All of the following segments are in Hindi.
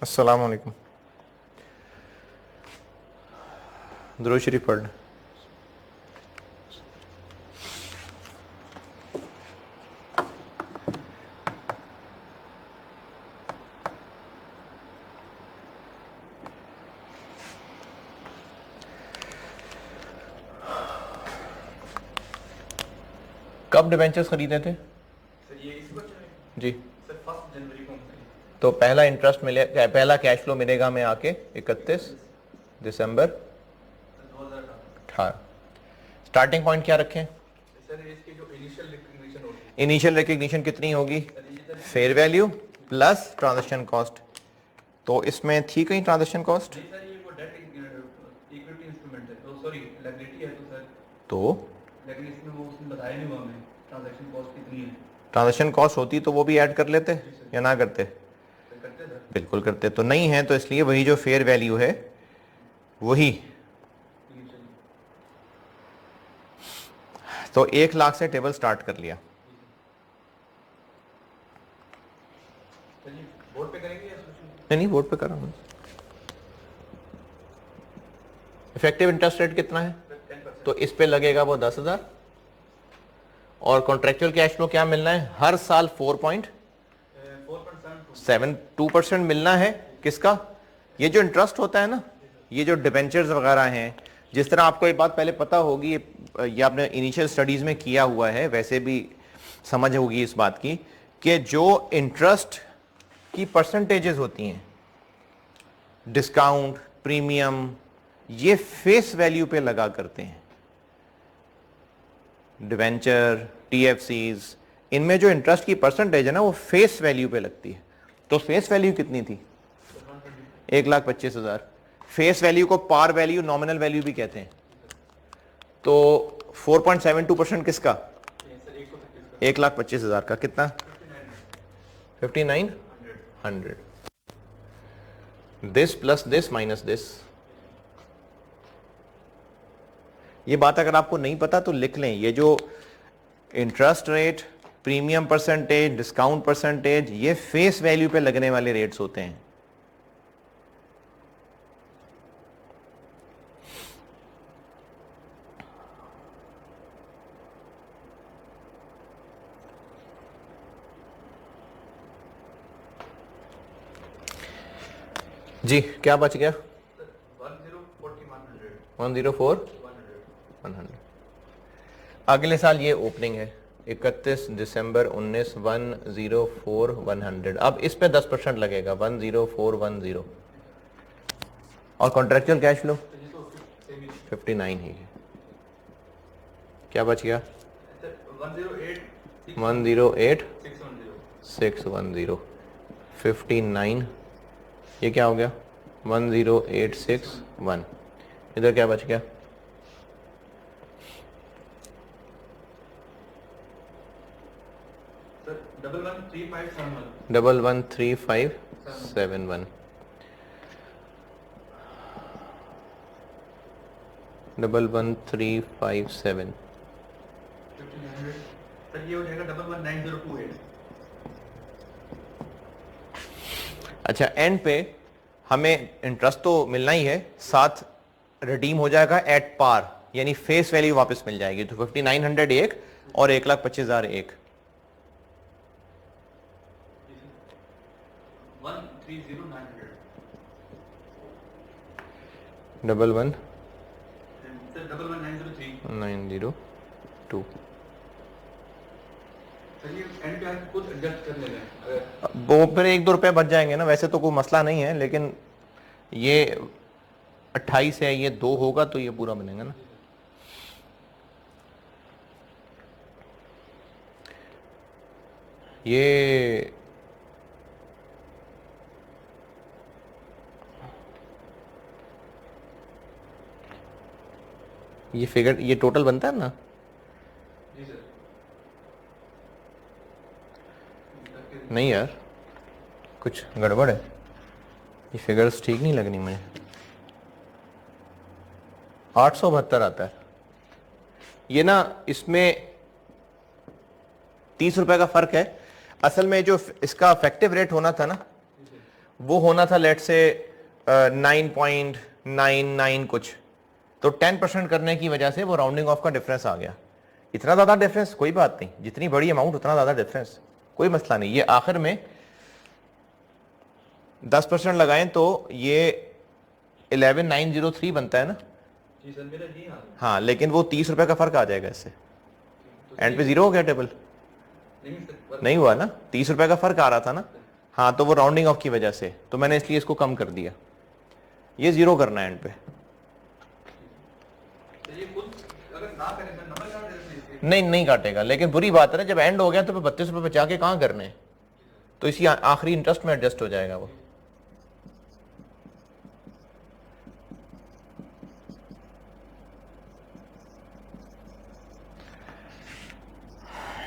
अस्सलाम वालेकुम। दुरूद शरीफ पढ़ लें। कब डिबेंचर्स खरीदे थे? सर ये इसी बच्चे में जी, सर 1 जनवरी को होता है। तो पहला इंटरेस्ट मिले, पहला कैश फ्लो मिलेगा में आके 31 दिसंबर 2018। स्टार्टिंग पॉइंट क्या रखें? सर इसकी जो इनिशियल रिकग्निशन होगी, इनिशियल रिकग्निशन कितनी होगी? सर ये इधर fair value plus transaction cost. तो इसमें थी कहीं ट्रांजैक्शन कॉस्ट? नहीं सर, ये वो डेट इक्विटी इंस्ट्रूमेंट है, तो सॉरी लायबिलिटी है, तो सर तो लेकिन इसमें वो उसने बताया नहीं हुआ हमें ट्रांजैक्शन कॉस्ट कितनी है। ट्रांजैक्शन कॉस्ट होती तो वो भी ऐड कर लेते या ना करते? सर करते सर बिल्कुल करते। तो नहीं है, तो इसलिए वही जो फेयर वैल्यू है वही। इनिशियल। तो 1 लाख से टेबल स्टार्ट कर लिया। सर जी बोर्ड पे करेंगे या सोशल? नहीं बोर्ड पे कर रहा हूँ। इफेक्टिव इंटरेस्ट रेट कितना है? 10%। तो इस पे लगेगा वो 10,000। और कॉन्ट्रेक्चुअल कैश फ्लो क्या मिलना है? हर साल 4.72% मिलना है। किसका? ये जो इंटरेस्ट होता है ना, ये जो डिबेंचर्स वगैरह हैं, जिस तरह आपको ये बात पहले पता होगी, ये आपने इनिशियल स्टडीज में किया हुआ है, वैसे भी समझ होगी इस बात की कि जो इंटरेस्ट की परसेंटेजेस होती हैं, डिस्काउंट, प्रीमियम, ये फेस वैल्यू पे लगा करते हैं। डिवेंचर, टीएफसीज, इनमें जो इंटरेस्ट की परसेंटेज है ना, वो फेस वैल्यू पे लगती है। तो फेस वैल्यू कितनी थी? 1,25,000। फेस वैल्यू को पार वैल्यू, नॉमिनल वैल्यू भी कहते हैं। तो 4.72% किसका? सर 1,25,000 का। कितना? 5,900। This plus this minus this. ये बात अगर आपको नहीं पता तो लिख लें। ये जो interest rate, premium percentage, discount percentage, ये फेस वैल्यू पे लगने वाले रेट्स होते हैं। जी, क्या बच गया? 104 100। अगले साल ये ओपनिंग है 31 दिसंबर 19 104 100। अब इस पे 10% लगेगा 10410। और कॉन्ट्रेक्चुअल कैश फ्लो 59 ही है। क्या बच गया? 108 610 59। ये क्या हो गया? 10861। इधर क्या बच गया? सर 113571। 113571। 11357। 1500। सर ये हो जाएगा 119028। अच्छा, एंड पे हमें इंटरेस्ट तो मिलना ही है, साथ रिडीम हो जाएगा एट पार, यानी फेस वैल्यू वापस मिल जाएगी। तो 5,900 एक और 1,25,000 एक। 130900। 11 सर 11903। 902। सर ये एंड पे आके कुछ एडजस्ट कर लेना है अगर वो फिर 1-2 रुपए बच जाएंगे ना, वैसे तो कोई मसला नहीं है, लेकिन ये 28 है, ये 2 होगा तो ये पूरा बनेगा ना। ये फिगर, ये टोटल बनता है ना? जी सर। नहीं यार, कुछ गड़बड़ है, ये फिगर्स ठीक नहीं लगनी मुझे। 872 आता है ये ना। इसमें 30 रुपए का फर्क है। असल में जो इसका इफेक्टिव रेट होना था ना, वो होना था लेट से 9.99 कुछ, तो 10% करने की वजह से वो राउंडिंग ऑफ का डिफरेंस आ गया। इतना ज़्यादा डिफरेंस कोई बात नहीं, जितनी बड़ी अमाउंट उतना ज़्यादा डिफरेंस, कोई मसला नहीं। ये आखिर में 10% लगाएं तो ये 11903 बनता है ना। जी सर, मेरा जी हाँ। हाँ, लेकिन वो 30 रुपए का फर्क आ जाएगा इससे, तो एंड पे जीरो हो गया टेबल, नहीं सर, नहीं हुआ ना, 30 रुपए का फर्क आ रहा था ना। हाँ, तो वो राउंडिंग ऑफ की वजह से, तो मैंने इसलिए इसको कम कर दिया, ये जीरो करना है एंड पे। तो ये खुद अगर ना करें सर, नंबर काट देते हैं इसके। नहीं, नहीं काटेगा, लेकिन बुरी बात है ना, जब एंड हो गया तो फिर 32 रुपए बचा के कहाँ करने हैं, तो इसी आखिरी इंटरेस्ट में एडजस्ट हो जाएगा वो।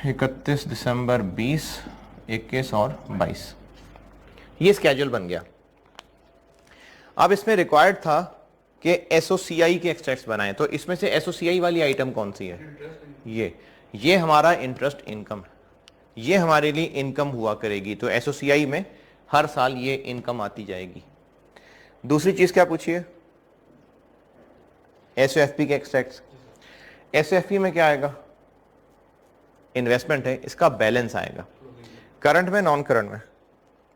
इकतीस दिसंबर 20, 21 और 22, ये स्केड्यूल बन गया। अब इसमें रिक्वायर्ड था कि एसओसीआई के एक्सट्रैक्ट्स बनाएं, तो इसमें से एसओसीआई वाली आइटम कौन सी है? ये हमारा इंटरेस्ट इनकम है, ये हमारे लिए इनकम हुआ करेगी, तो एसओसीआई में हर साल ये इनकम आती जाएगी। दूसरी चीज क्या पूछिए? एसओएफपी के एक्सट्रैक्ट्स। एसओएफपी में क्या आएगा? इन्वेस्टमेंट है, इसका बैलेंस आएगा, करंट में, नॉन करंट में,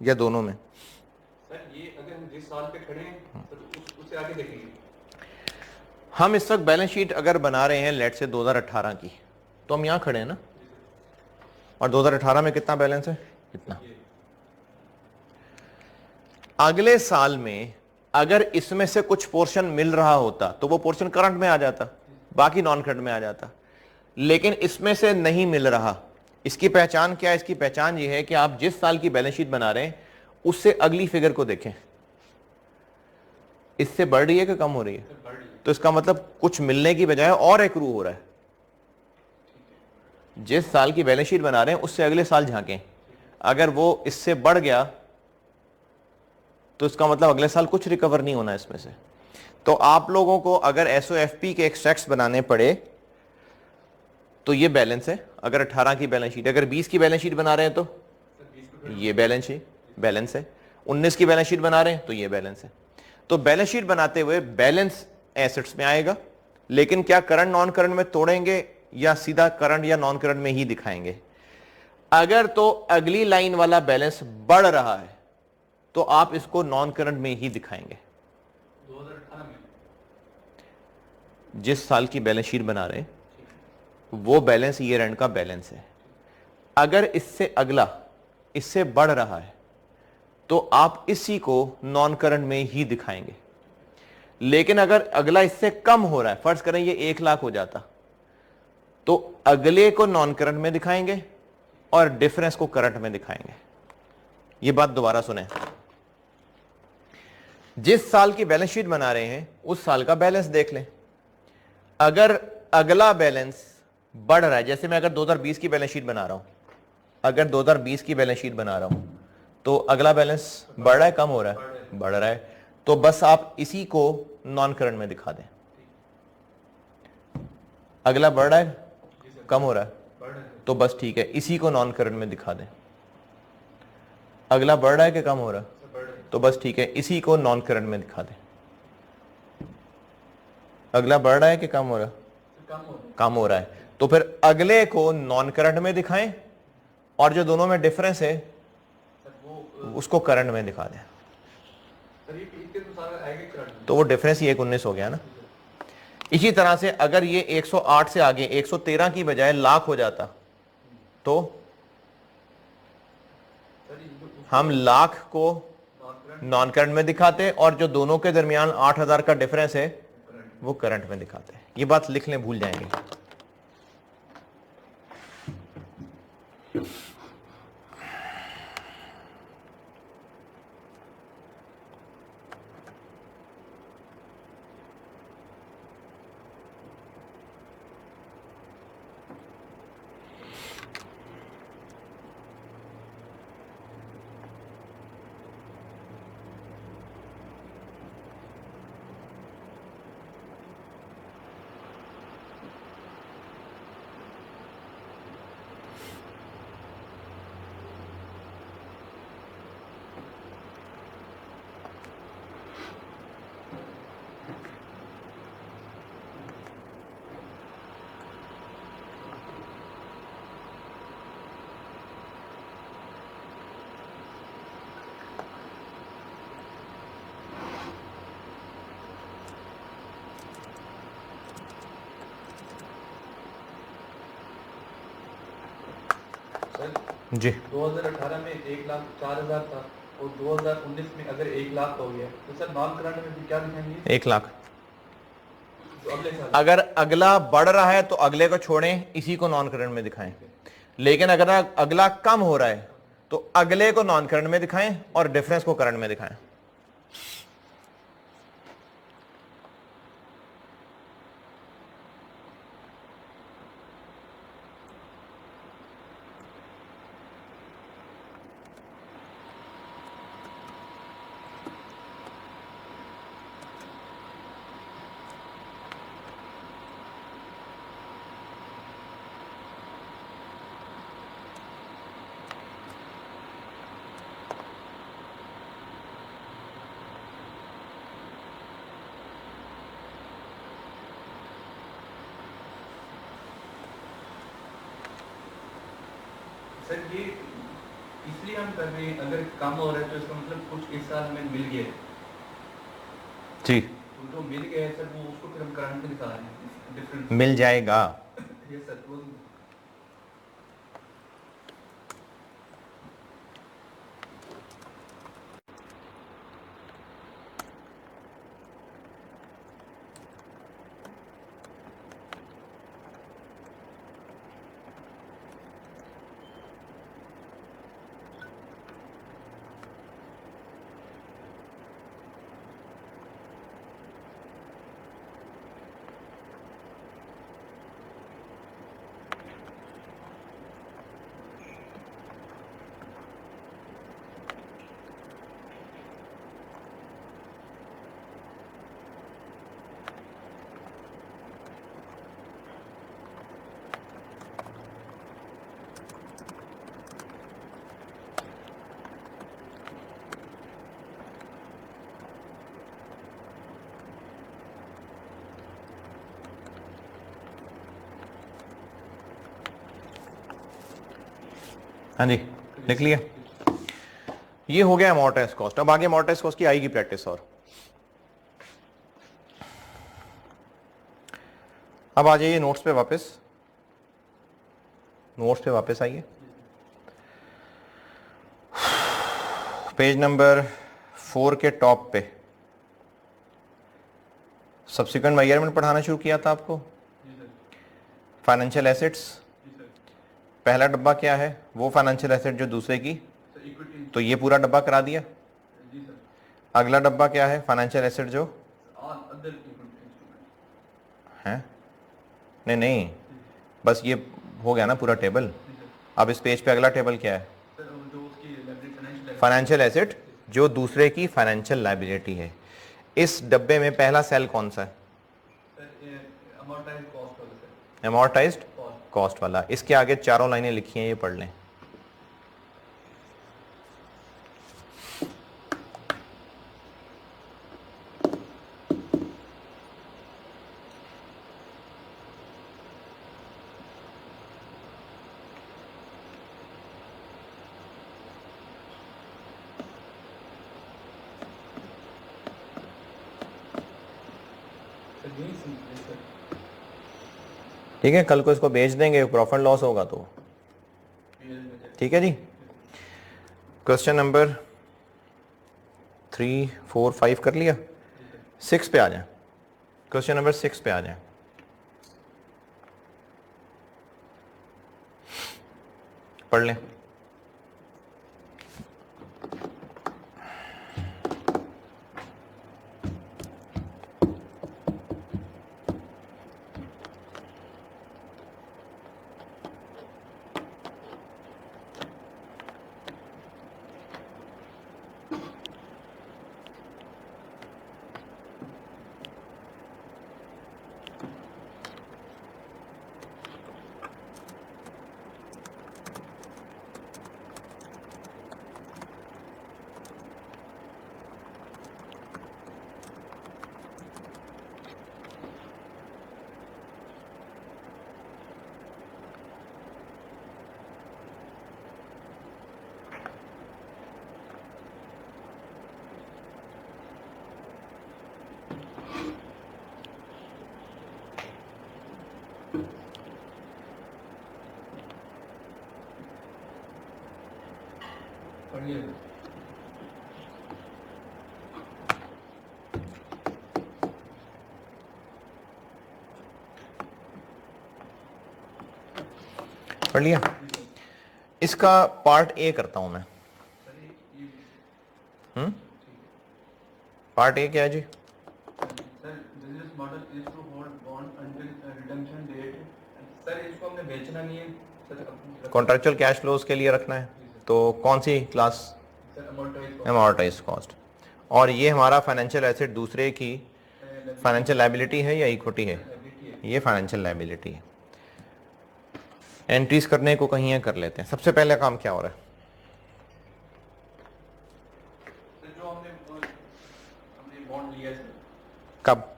या दोनों में। सर ये अगर हम जिस साल पे खड़े हैं तो उससे आगे देखेंगे। हम इस वक्त बैलेंस शीट अगर बना रहे हैं लेट से 2018 की, तो हम यहां खड़े हैं ना, और 2018 में कितना बैलेंस है? इतना। अगले साल में अगर इसमें से कुछ पोर्शन मिल रहा होता तो वो पोर्शन करंट में आ जाता, बाकी नॉन करंट में आ जाता, लेकिन इसमें से नहीं मिल रहा। इसकी पहचान क्या है? इसकी पहचान ये है कि आप जिस साल की बैलेंस शीट बना रहे हैं उससे अगली फिगर को देखें, इससे बढ़ रही है कि कम हो रही है? तो इसका मतलब कुछ मिलने की बजाय और एक्रू हो रहा है। जिस साल की बैलेंस शीट बना रहे हैं उससे अगले साल झांकें, अगर वो इससे बढ़ गया तो इसका मतलब अगले साल कुछ रिकवर नहीं होना इसमें से। तो आप लोगों को अगर एसओएफपी के एक्सट्रैक्ट्स बनाने पड़े तो ये बैलेंस है, अगर 18 की बैलेंस शीट, अगर 20 की बैलेंस शीट बना रहे हैं तो ये बैलेंस है, 19 की बैलेंस शीट बना रहे हैं तो ये बैलेंस है। तो बैलेंस शीट बनाते हुए बैलेंस एसेट्स में आएगा, लेकिन क्या करंट नॉन करंट में तोड़ेंगे या सीधा करंट या नॉन करंट में ही दिखाएंगे? अगर तो अगली लाइन वाला बैलेंस बढ़ रहा है तो आप इसको नॉन करंट में ही दिखाएंगे। 2018 में जिस साल की बैलेंस शीट बना रहे हैं वो बैलेंस ईयर एंड का बैलेंस है। अगर इससे अगला इससे बढ़ रहा है तो आप इसी को नॉन करंट में ही दिखाएंगे, लेकिन अगर अगला इससे कम हो रहा है, फर्ज करें ये 1 लाख हो जाता, तो अगले को नॉन करंट में दिखाएंगे और डिफरेंस को करंट में दिखाएंगे। ये बात दोबारा सुने, जिस साल की बैलेंस शीट बना रहे हैं उस साल का बैलेंस देख लें। अगर अगला बैलेंस बढ़ रहा है, जैसे मैं अगर 2020 की बैलेंस शीट बना रहा हूं, अगर 2020 की बैलेंस शीट बना रहा हूं तो अगला बैलेंस बढ़ रहा है, कम हो रहा है? बढ़ रहा है, तो बस आप इसी को नॉन करंट में दिखा दें। अगला बढ़ रहा है, कम हो रहा है, तो बस ठीक है, इसी को नॉन करंट में दिखा दें। अगला बढ़ रहा है कि कम हो रहा है, तो बस ठीक है, इसी को नॉन करंट में दिखा दें। अगला बढ़ रहा है कि कम हो रहा है? कम हो रहा है, तो फिर अगले को नॉन करंट में दिखाएं और जो दोनों में डिफरेंस है उसको करंट में दिखा दें। तो वो डिफरेंस ही 119 हो गया ना। इसी तरह से अगर ये 108 से आगे 113 की बजाय लाख हो जाता तो हम लाख को नॉन करंट में दिखाते और जो दोनों के दरमियान 8000 का डिफरेंस है वो करंट में दिखाते हैं। ये बात लिख लें, भूल जाएंगे। जी 2018 में 1,04,000 था और 2019 में अगर 1 लाख हो गया तो सर नॉन करंट में फिर क्या दिखाएंगे 1 लाख। तो अगले साल? अगर अगला बढ़ रहा है तो अगले को छोड़ें, इसी को नॉन करंट में दिखाएं। लेकिन अगर अगला कम हो रहा है तो अगले को नॉन करंट में दिखाएं और डिफरेंस को करंट में दिखाएं। सर ये इसलिए हम कर रहे हैं, अगर कम हो रहा है तो इसका मतलब कुछ इस साल में मिल गया है। जी, तो जो मिल गया है सर वो उसको फिर हम करंट में दिखा रहे हैं डिफरेंस। मिल जाएगा। ये सर वो हाँ जी, लिख लिया। ये हो गया अमोर्टाइज कॉस्ट। अब आगे अमोर्टाइज कॉस्ट की आएगी प्रैक्टिस। और अब आ जाइए नोट्स पे वापस, नोट्स पे वापस आइए। पेज नंबर 4 के टॉप पे सब्सिक्वेंट मेजरमेंट पढ़ाना शुरू किया था आपको। फाइनेंशियल एसेट्स, पहला डब्बा क्या है? वो फाइनेंशियल एसेट जो दूसरे की, इक्विटी। तो ये पूरा डब्बा करा दिया। जी सर। अगला डब्बा क्या है? फाइनेंशियल एसेट जो ऑल अदर इक्विटी इंस्ट्रूमेंट। है, नहीं नहीं, बस ये हो गया ना पूरा टेबल। अब इस पेज पे अगला टेबल क्या है? सर जो उसकी लायबिलिटी फाइनेंशियल एसेट जो दूसरे की फाइनेंशियल लायबिलिटी है। इस डब्बे में पहला सेल कौन सा है? सर अमोर्टाइज्ड कॉस्ट वाला सर। एमोर्टाइज्ड कॉस्ट वाला। इसके आगे चारों लाइनें लिखी हैं, ये पढ़ लें। ठीक है, कल को इसको बेच देंगे, प्रॉफिट लॉस होगा तो ठीक है जी। क्वेश्चन नंबर 3, 4, 5 कर लिया। 6 पे आ जाए। क्वेश्चन नंबर 6 पे आ जाए। पढ़ लें। ये पढ़ लिया। इसका पार्ट ए करता हूं मैं। पार्ट ए क्या है जी? Sir business model is to hold bond until redemption date. Sir इसको हमने बेचना नहीं है सर, कॉन्ट्रेक्चुअल कैश फ्लोज के लिए रखना है। तो कौन सी क्लास? Amortise cost. और ये हमारा फाइनेंशियल एसेट दूसरे की फाइनेंशियल लायबिलिटी है या इक्विटी है? ये फाइनेंशियल लायबिलिटी है। एंट्रीज करने को कहीं है कर लेते हैं। सबसे पहले काम क्या हो रहा है? जो हमने बॉन्ड लिया है कब?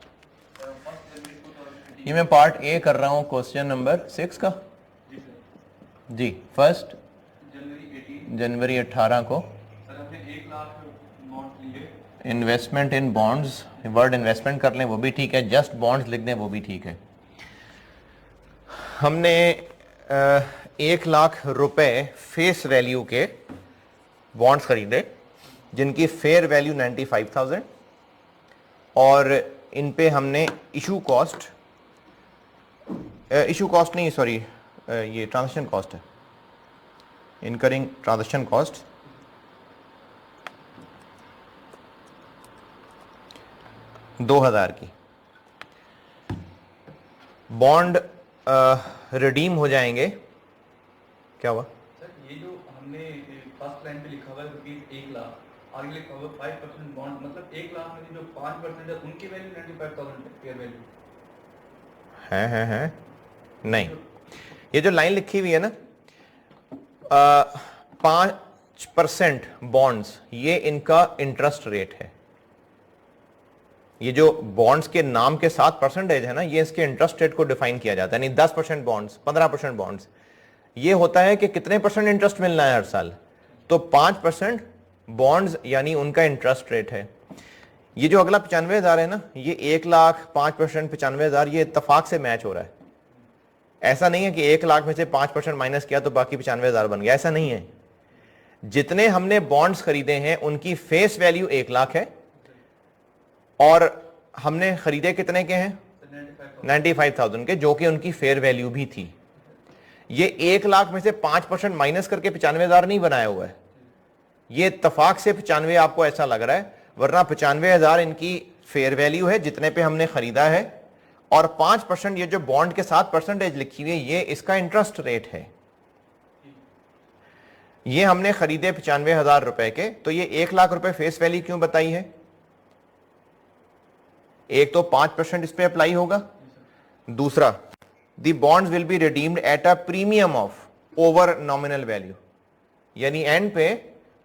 ये मैं पार्ट ए कर रहा हूं क्वेश्चन नंबर 6 का जी। फर्स्ट जनवरी 18 को सर हमने 1 लाख बॉन्ड लिए। इन्वेस्टमेंट इन बॉन्ड्स, वर्ड इन्वेस्टमेंट कर लें वो भी ठीक है, जस्ट बॉन्ड्स लिख दें वो भी ठीक है। हमने 1 लाख रुपए फेस वैल्यू के बॉन्ड्स खरीदे जिनकी फेयर वैल्यू 95,000 और इन पे हमने इशू कॉस्ट नहीं सॉरी ये ट्रांजैक्शन कॉस्ट है, इनकरिंग ट्रांजैक्शन कॉस्ट 2,000 की। बॉन्ड रिडीम हो जाएंगे। क्या हुआ सर? ये जो हमने फर्स्ट लाइन पे लिखा हुआ है रुपीज 1 लाख, आगे लिखा हुआ 5% बॉन्ड, मतलब 1 लाख में जो 5% है उनकी वैल्यू 95,000 है फेयर वैल्यू है नहीं। ये जो लाइन लिखी हुई है ना 5% बॉन्ड्स, ये इनका इंटरेस्ट रेट है। ये जो बॉन्ड्स के नाम के साथ परसेंटेज है ना, ये इसके इंटरेस्ट रेट को डिफाइन किया जाता है। यानी 10% बॉन्ड्स, 15% बॉन्ड्स, ये होता है कि कितने परसेंट इंटरेस्ट मिलना है हर साल। तो 5% बॉन्ड्स यानी उनका इंटरेस्ट रेट है। ये जो अगला 95,000 है ना, ये 1 लाख 5% 95,000, ये इत्तेफाक से मैच हो रहा है। ऐसा नहीं है कि 1 लाख में से 5% माइनस किया तो बाकी 95,000 बन गया, ऐसा नहीं है। जितने हमने बॉन्ड्स खरीदे हैं उनकी फेस वैल्यू 1 लाख है और हमने खरीदे कितने के हैं? 95,000 के, जो कि उनकी फेयर वैल्यू भी थी। ये 1 लाख में से 5% माइनस करके 95,000 नहीं बनाया हुआ है, ये इत्तेफाक से 95 आपको ऐसा लग रहा है, वरना 95,000 इनकी फेयर वैल्यू है जितने पे हमने खरीदा है, और 5% ये जो बॉन्ड के साथ परसेंटेज लिखी हुई है ये इसका इंटरेस्ट रेट है। ये हमने खरीदे 95,000 रुपए के, तो ये 1 लाख रुपए फेस वैल्यू क्यों बताई है? एक तो 5% इस पे अप्लाई होगा, दूसरा the bonds will be redeemed at a premium of over nominal value, यानी एंड पे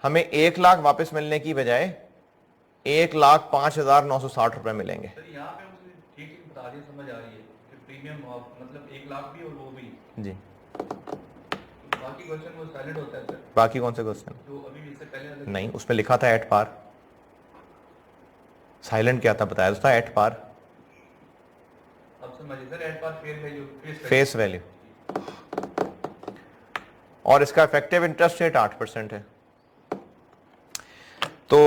हमें 1 लाख वापस मिलने की बजाय 1,05,960 रुपए मिलेंगे। सर यहाँ पे मुझे ठीक बता दिया, समझ आ रही है कि प्रीमियम ऑफ मतलब 1 लाख भी और वो भी जी। बाकी क्वेश्चन वो साइलेंट होता है सर। बाकी कौन से क्वेश्चन? जो अभी इससे पहले नहीं, उसमें लिखा था एट पार। साइलेंट क्या था बताया था? At par. अब समझिए sir, at par fair value face value, और इसका इफेक्टिव इंटरेस्ट रेट 8% है। तो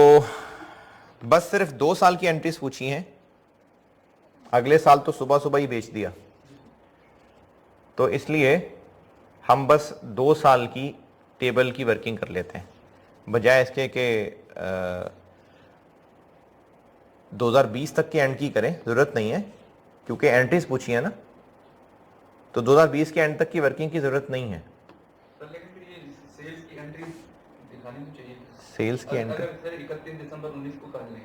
बस सिर्फ 2 साल की एंट्रीज पूछी हैं, अगले साल तो सुबह सुबह ही बेच दिया, तो इसलिए हम बस 2 साल की टेबल की वर्किंग कर लेते हैं बजाय इसके कि 2020 तक की एंड की करें। जरूरत नहीं है क्योंकि एंट्रीज पूछी है ना, तो 2020 के एंड तक की वर्किंग की जरूरत नहीं है। सर लेकिन फिर ये सेल्स की एंट्री दिखानी तो चाहिए। सेल्स की एंट्री अगर सर 31 दिसंबर 19 को कर लें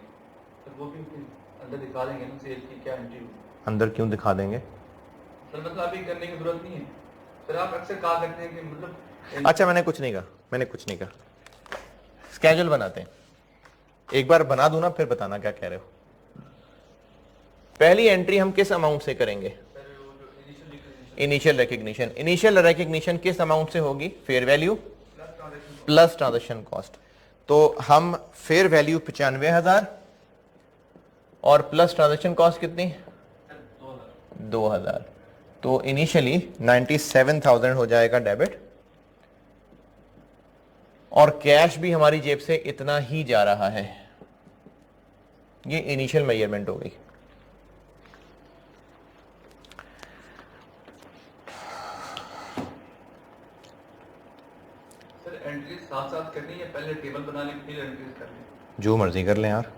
तो वो भी अंदर दिखा देंगे ना सेल्स की क्या एंट्री हुई। अंदर क्यों दिखा देंगे? सर मतलब अभी करने की जरूरत नहीं है सर, आप अक्सर कहा करते हैं कि मतलब अच्छा, मैंने कुछ नहीं कहा, स्केड्यूल बनाते हैं। एक बार बना दूं ना, फिर बताना क्या कह रहे हो। पहली एंट्री हम किस अमाउंट से करेंगे? इनिशियल रिकग्निशन किस अमाउंट से होगी? Fair value plus transaction cost. तो हम फेयर वैल्यू 95,000 और प्लस ट्रांजैक्शन कॉस्ट कितनी? 2,000। तो इनिशियली 97,000 हो जाएगा डेबिट और कैश भी हमारी जेब से इतना ही जा रहा है। ये इनिशियल मेजरमेंट हो गई। सर एंट्री साथ साथ करनी है, पहले टेबल बना लें फिर एंट्रीज कर लें? जो मर्जी कर लें यार।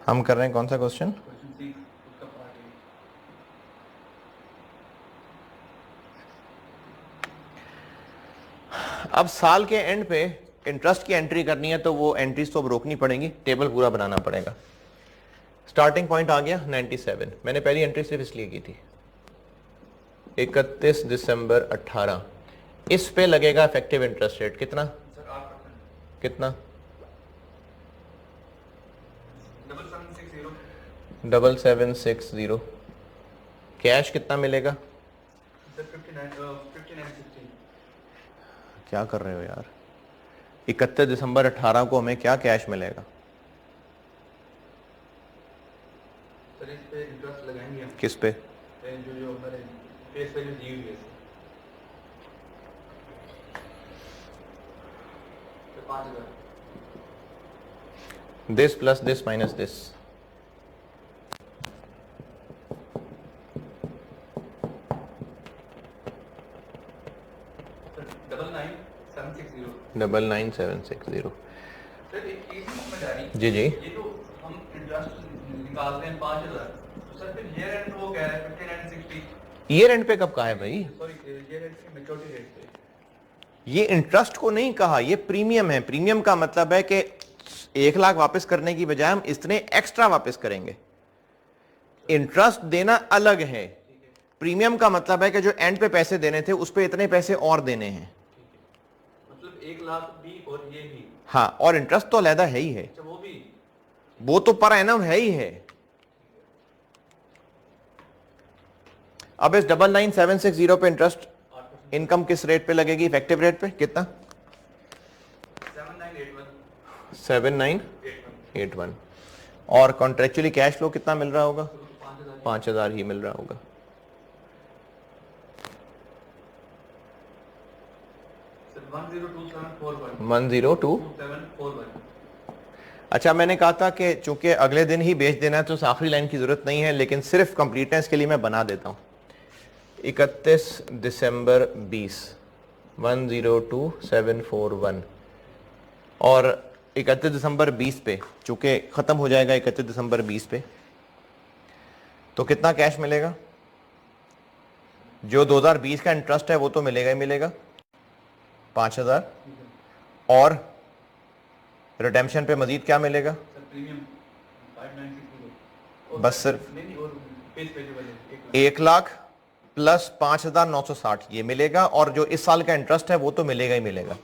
हम कर रहे हैं कौन सा क्वेश्चन? क्वेश्चन 6 उसका पार्ट है। अब साल के एंड पे इंटरेस्ट की एंट्री करनी है तो वो एंट्रीज तो अब रोकनी पड़ेंगी, टेबल पूरा बनाना पड़ेगा। स्टार्टिंग पॉइंट आ गया 97। मैंने पहली एंट्री सिर्फ इसलिए की थी 31 दिसंबर 18। इस पे लगेगा इफेक्टिव इंटरेस्ट रेट कितना? सर 8%। कितना? 7760। 7760। कैश कितना मिलेगा? सर 5960। क्या कर रहे हो यार? 31 दिसंबर 18 को हमें क्या कैश मिलेगा? सर इस पे इंटरेस्ट लगाएंगे हम। किस पे? जो हमारे फेस वैल्यू दी हुई है sir 5000। This plus this minus this. Sir 99760। 99760। Sir एक चीज समझ आ रही, जी जी। ये जो हम इंटरेस्ट निकाल रहे हैं 5000, तो सर फिर ईयर एंड वो कह रहा है 5960। ईयर एंड पे कब कहा है भाई? सॉरी ईयर एंड के मैच्योरिटी रेट पे। ये इंटरेस्ट को नहीं कहा, ये प्रीमियम है। प्रीमियम का मतलब है कि 1 लाख वापस करने की बजाय हम इतने एक्स्ट्रा वापस करेंगे। इंटरेस्ट देना अलग है, प्रीमियम का मतलब है कि जो एंड पे पैसे देने थे उस पे इतने पैसे और देने हैं। मतलब 1 लाख भी और ये भी। हाँ, और इंटरेस्ट तो अलहदा है ही है, अच्छा वो भी। वो तो पर एनम है ही है। अब इस 99760 पे इंटरेस्ट 8%। इनकम किस रेट पे लगेगी? इफेक्टिव रेट पे कितना? 7981। 7981। और कॉन्ट्रेक्चुअली कैश फ्लो कितना मिल रहा होगा? 5000। 5000 ही मिल रहा होगा। सर 102741। 102741। 2741। अच्छा, मैंने कहा था कि चूंकि अगले दिन ही बेच देना है तो उस आखिरी लाइन की जरूरत नहीं है, लेकिन सिर्फ कंप्लीटनेस के लिए मैं बना देता हूं। 31 दिसंबर 20 102741 और 31 दिसंबर 20 पे चूंकि खत्म हो जाएगा 31 दिसंबर 20 पे, तो कितना कैश मिलेगा? जो 2020 का इंटरेस्ट है वो तो मिलेगा ही मिलेगा 5000, और रिडेम्पशन पे मजीद क्या मिलेगा? Sir premium 5960। बस सिर्फ नहीं और फेस वैल्यू वाले 1 लाख प्लस 5960 ये मिलेगा, और जो इस साल का इंटरेस्ट है वो तो मिलेगा ही मिलेगा।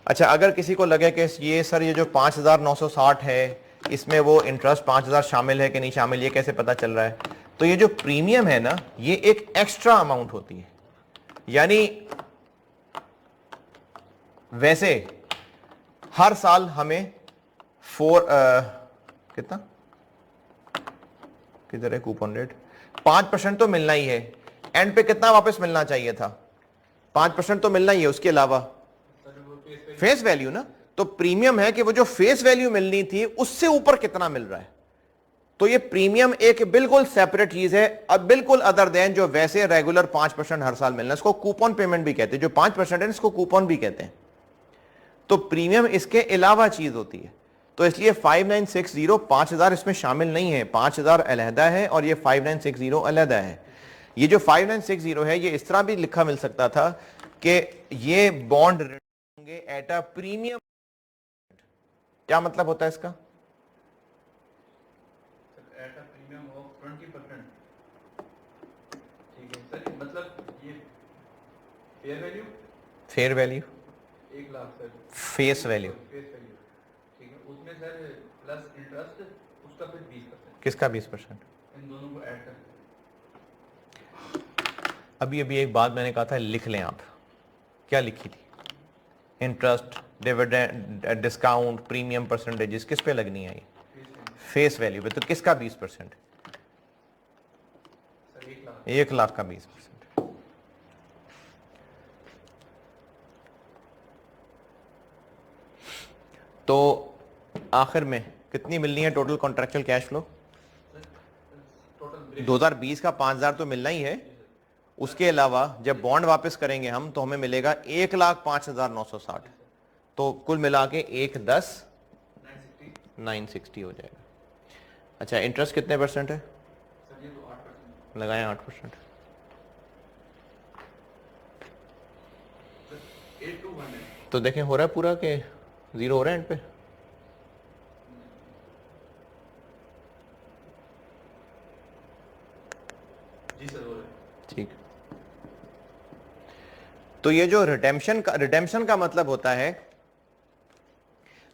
अच्छा, अगर किसी को लगे कि ये सर ये जो 5960 है इसमें वो इंटरेस्ट 5000 शामिल है कि नहीं शामिल, ये कैसे पता चल रहा है? तो ये जो प्रीमियम है ना, ये एक एक्स्ट्रा अमाउंट होती है। यानी वैसे हर साल हमें कितना, किधर है कूपन रेट? 5% तो मिलना ही है। एंड पे कितना वापस मिलना चाहिए था? 5% तो मिलना ही है। उसके अलावा फेस वैल्यू ना, तो प्रीमियम है कि वो जो फेस वैल्यू मिलनी थी उससे ऊपर कितना मिल रहा है। तो ये प्रीमियम एक बिल्कुल सेपरेट चीज है, अब बिल्कुल अदर देन जो वैसे रेगुलर 5% हर साल मिलना। इसको कूपन पेमेंट भी कहते हैं, जो 5% है इसको कूपन भी कहते हैं। तो प्रीमियम इसके अलावा चीज होती है। तो इसलिए 5960 5000 इसमें शामिल नहीं है, 5000 अलहदा है और ये 5960 अलहदा है। ये जो 5960 है ये इस तरह भी लिखा मिल सकता था कि ये बॉन्ड होंगे एट अ प्रीमियम। क्या मतलब होता है इसका? Eight a premium of 20%। ठीक है सर, मतलब ये fair value fair value 1 lakh sir. Face value face value ठीक है, उसमें सर प्लस इंटरेस्ट उसका फिर 20%। किसका 20%? इन दोनों को ऐड कर। अभी अभी एक बात मैंने कहा था, लिख लें आप। क्या लिखी थी? Interest, dividend, discount, premium percentages किस पे लगनी है? ये फेस वैल्यू पे। तो किसका 20%? 1 लाख का 20%। तो आखिर में कितनी मिलनी है total contractual cash flow? Total 2020 का 5000 तो मिलना ही है, उसके अलावा जब बॉन्ड वापस करेंगे हम तो हमें मिलेगा 1,05,960। तो कुल मिला के 1,10,960 हो जाएगा। अच्छा, इंटरेस्ट कितने परसेंट है? सर ये तो 8%। लगाएं 8%। 8 to 1 है। तो देखें हो रहा है पूरा के जीरो हो रहा है एंड पे? जी सर हो रहा है। ठीक। तो ये जो रिडेम्पशन का मतलब होता है,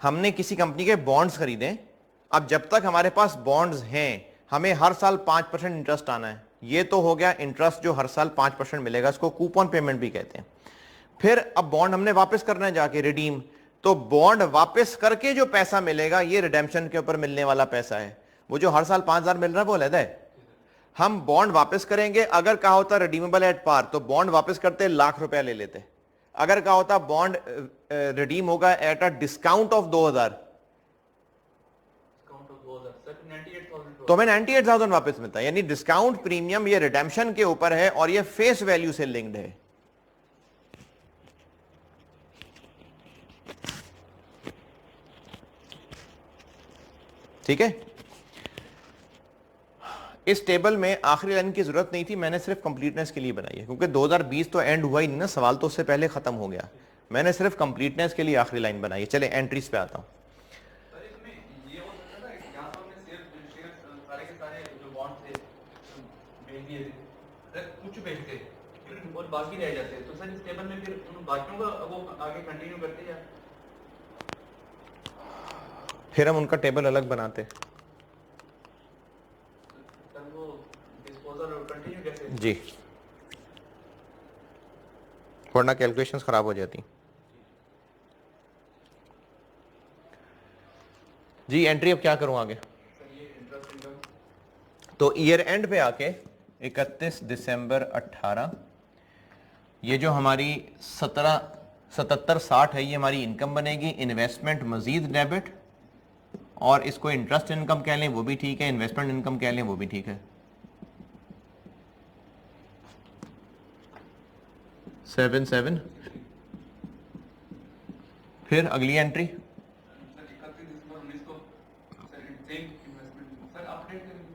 हमने किसी कंपनी के बॉन्ड्स खरीदे, अब जब तक हमारे पास बॉन्ड्स हैं हमें हर साल 5% इंटरेस्ट आना है। ये तो हो गया इंटरेस्ट जो हर साल 5% मिलेगा, इसको कूपन पेमेंट भी कहते हैं। फिर अब बॉन्ड हमने वापस करना है जाके रिडीम, तो बॉन्ड वापस करके जो पैसा मिलेगा ये रिडेम्पशन के ऊपर मिलने वाला पैसा है। वो जो हर साल 5,000 मिल रहा है वो अलग है। हम बॉन्ड वापस करेंगे, अगर कहा होता रिडीमेबल एट पार तो बॉन्ड वापस करते ₹1,00,000 ले लेते। अगर कहा होता बॉन्ड रिडीम होगा at a discount of 2,000 discount of 2000 sir 98,000 तो हमें 98,000 वापस मिलता है। यानी डिस्काउंट प्रीमियम ये रिडेम्पशन के ऊपर है और ये फेस वैल्यू से लिंक्ड है। ठीक है। इस टेबल में आखिरी लाइन की जरूरत नहीं थी, मैंने सिर्फ कंप्लीटनेस के लिए बनाई है, क्योंकि 2020 तो एंड हुआ ही नहीं ना, सवाल तो उससे पहले खत्म हो गया। मैंने सिर्फ कंप्लीटनेस के लिए आखिरी लाइन बनाई है। चले एंट्रीज पे आता हूं। सर इसमें ये हो सकता है ना, यहाँ तो हमने शेयर सारे के सारे जो बॉन्ड थे बेच दिए थे, सर कुछ बेचते और बाकी रह जाते, तो सर इस टेबल में फिर उन बाकियों का वो आगे कंटिन्यू करते या फिर हम उनका टेबल अलग बनाते। सर वो डिस्पोजल और कंटिन्यू कैसे? जी, वरना कैलकुलेशंस खराब हो जाती। जी एंट्री अब क्या करूं आगे? सर ये इंटरेस्ट इनकम तो ईयर एंड पे आके 31 दिसंबर 18, ये जो हमारी 7760 है ये हमारी इनकम बनेगी। इन्वेस्टमेंट मजीद डेबिट, और इसको इंटरेस्ट इनकम कह लें वो भी ठीक है, इन्वेस्टमेंट इनकम कह लें वो भी ठीक है। 77। फिर अगली एंट्री सर 31 दिसंबर 19 को sir same investment sir update करेंगे।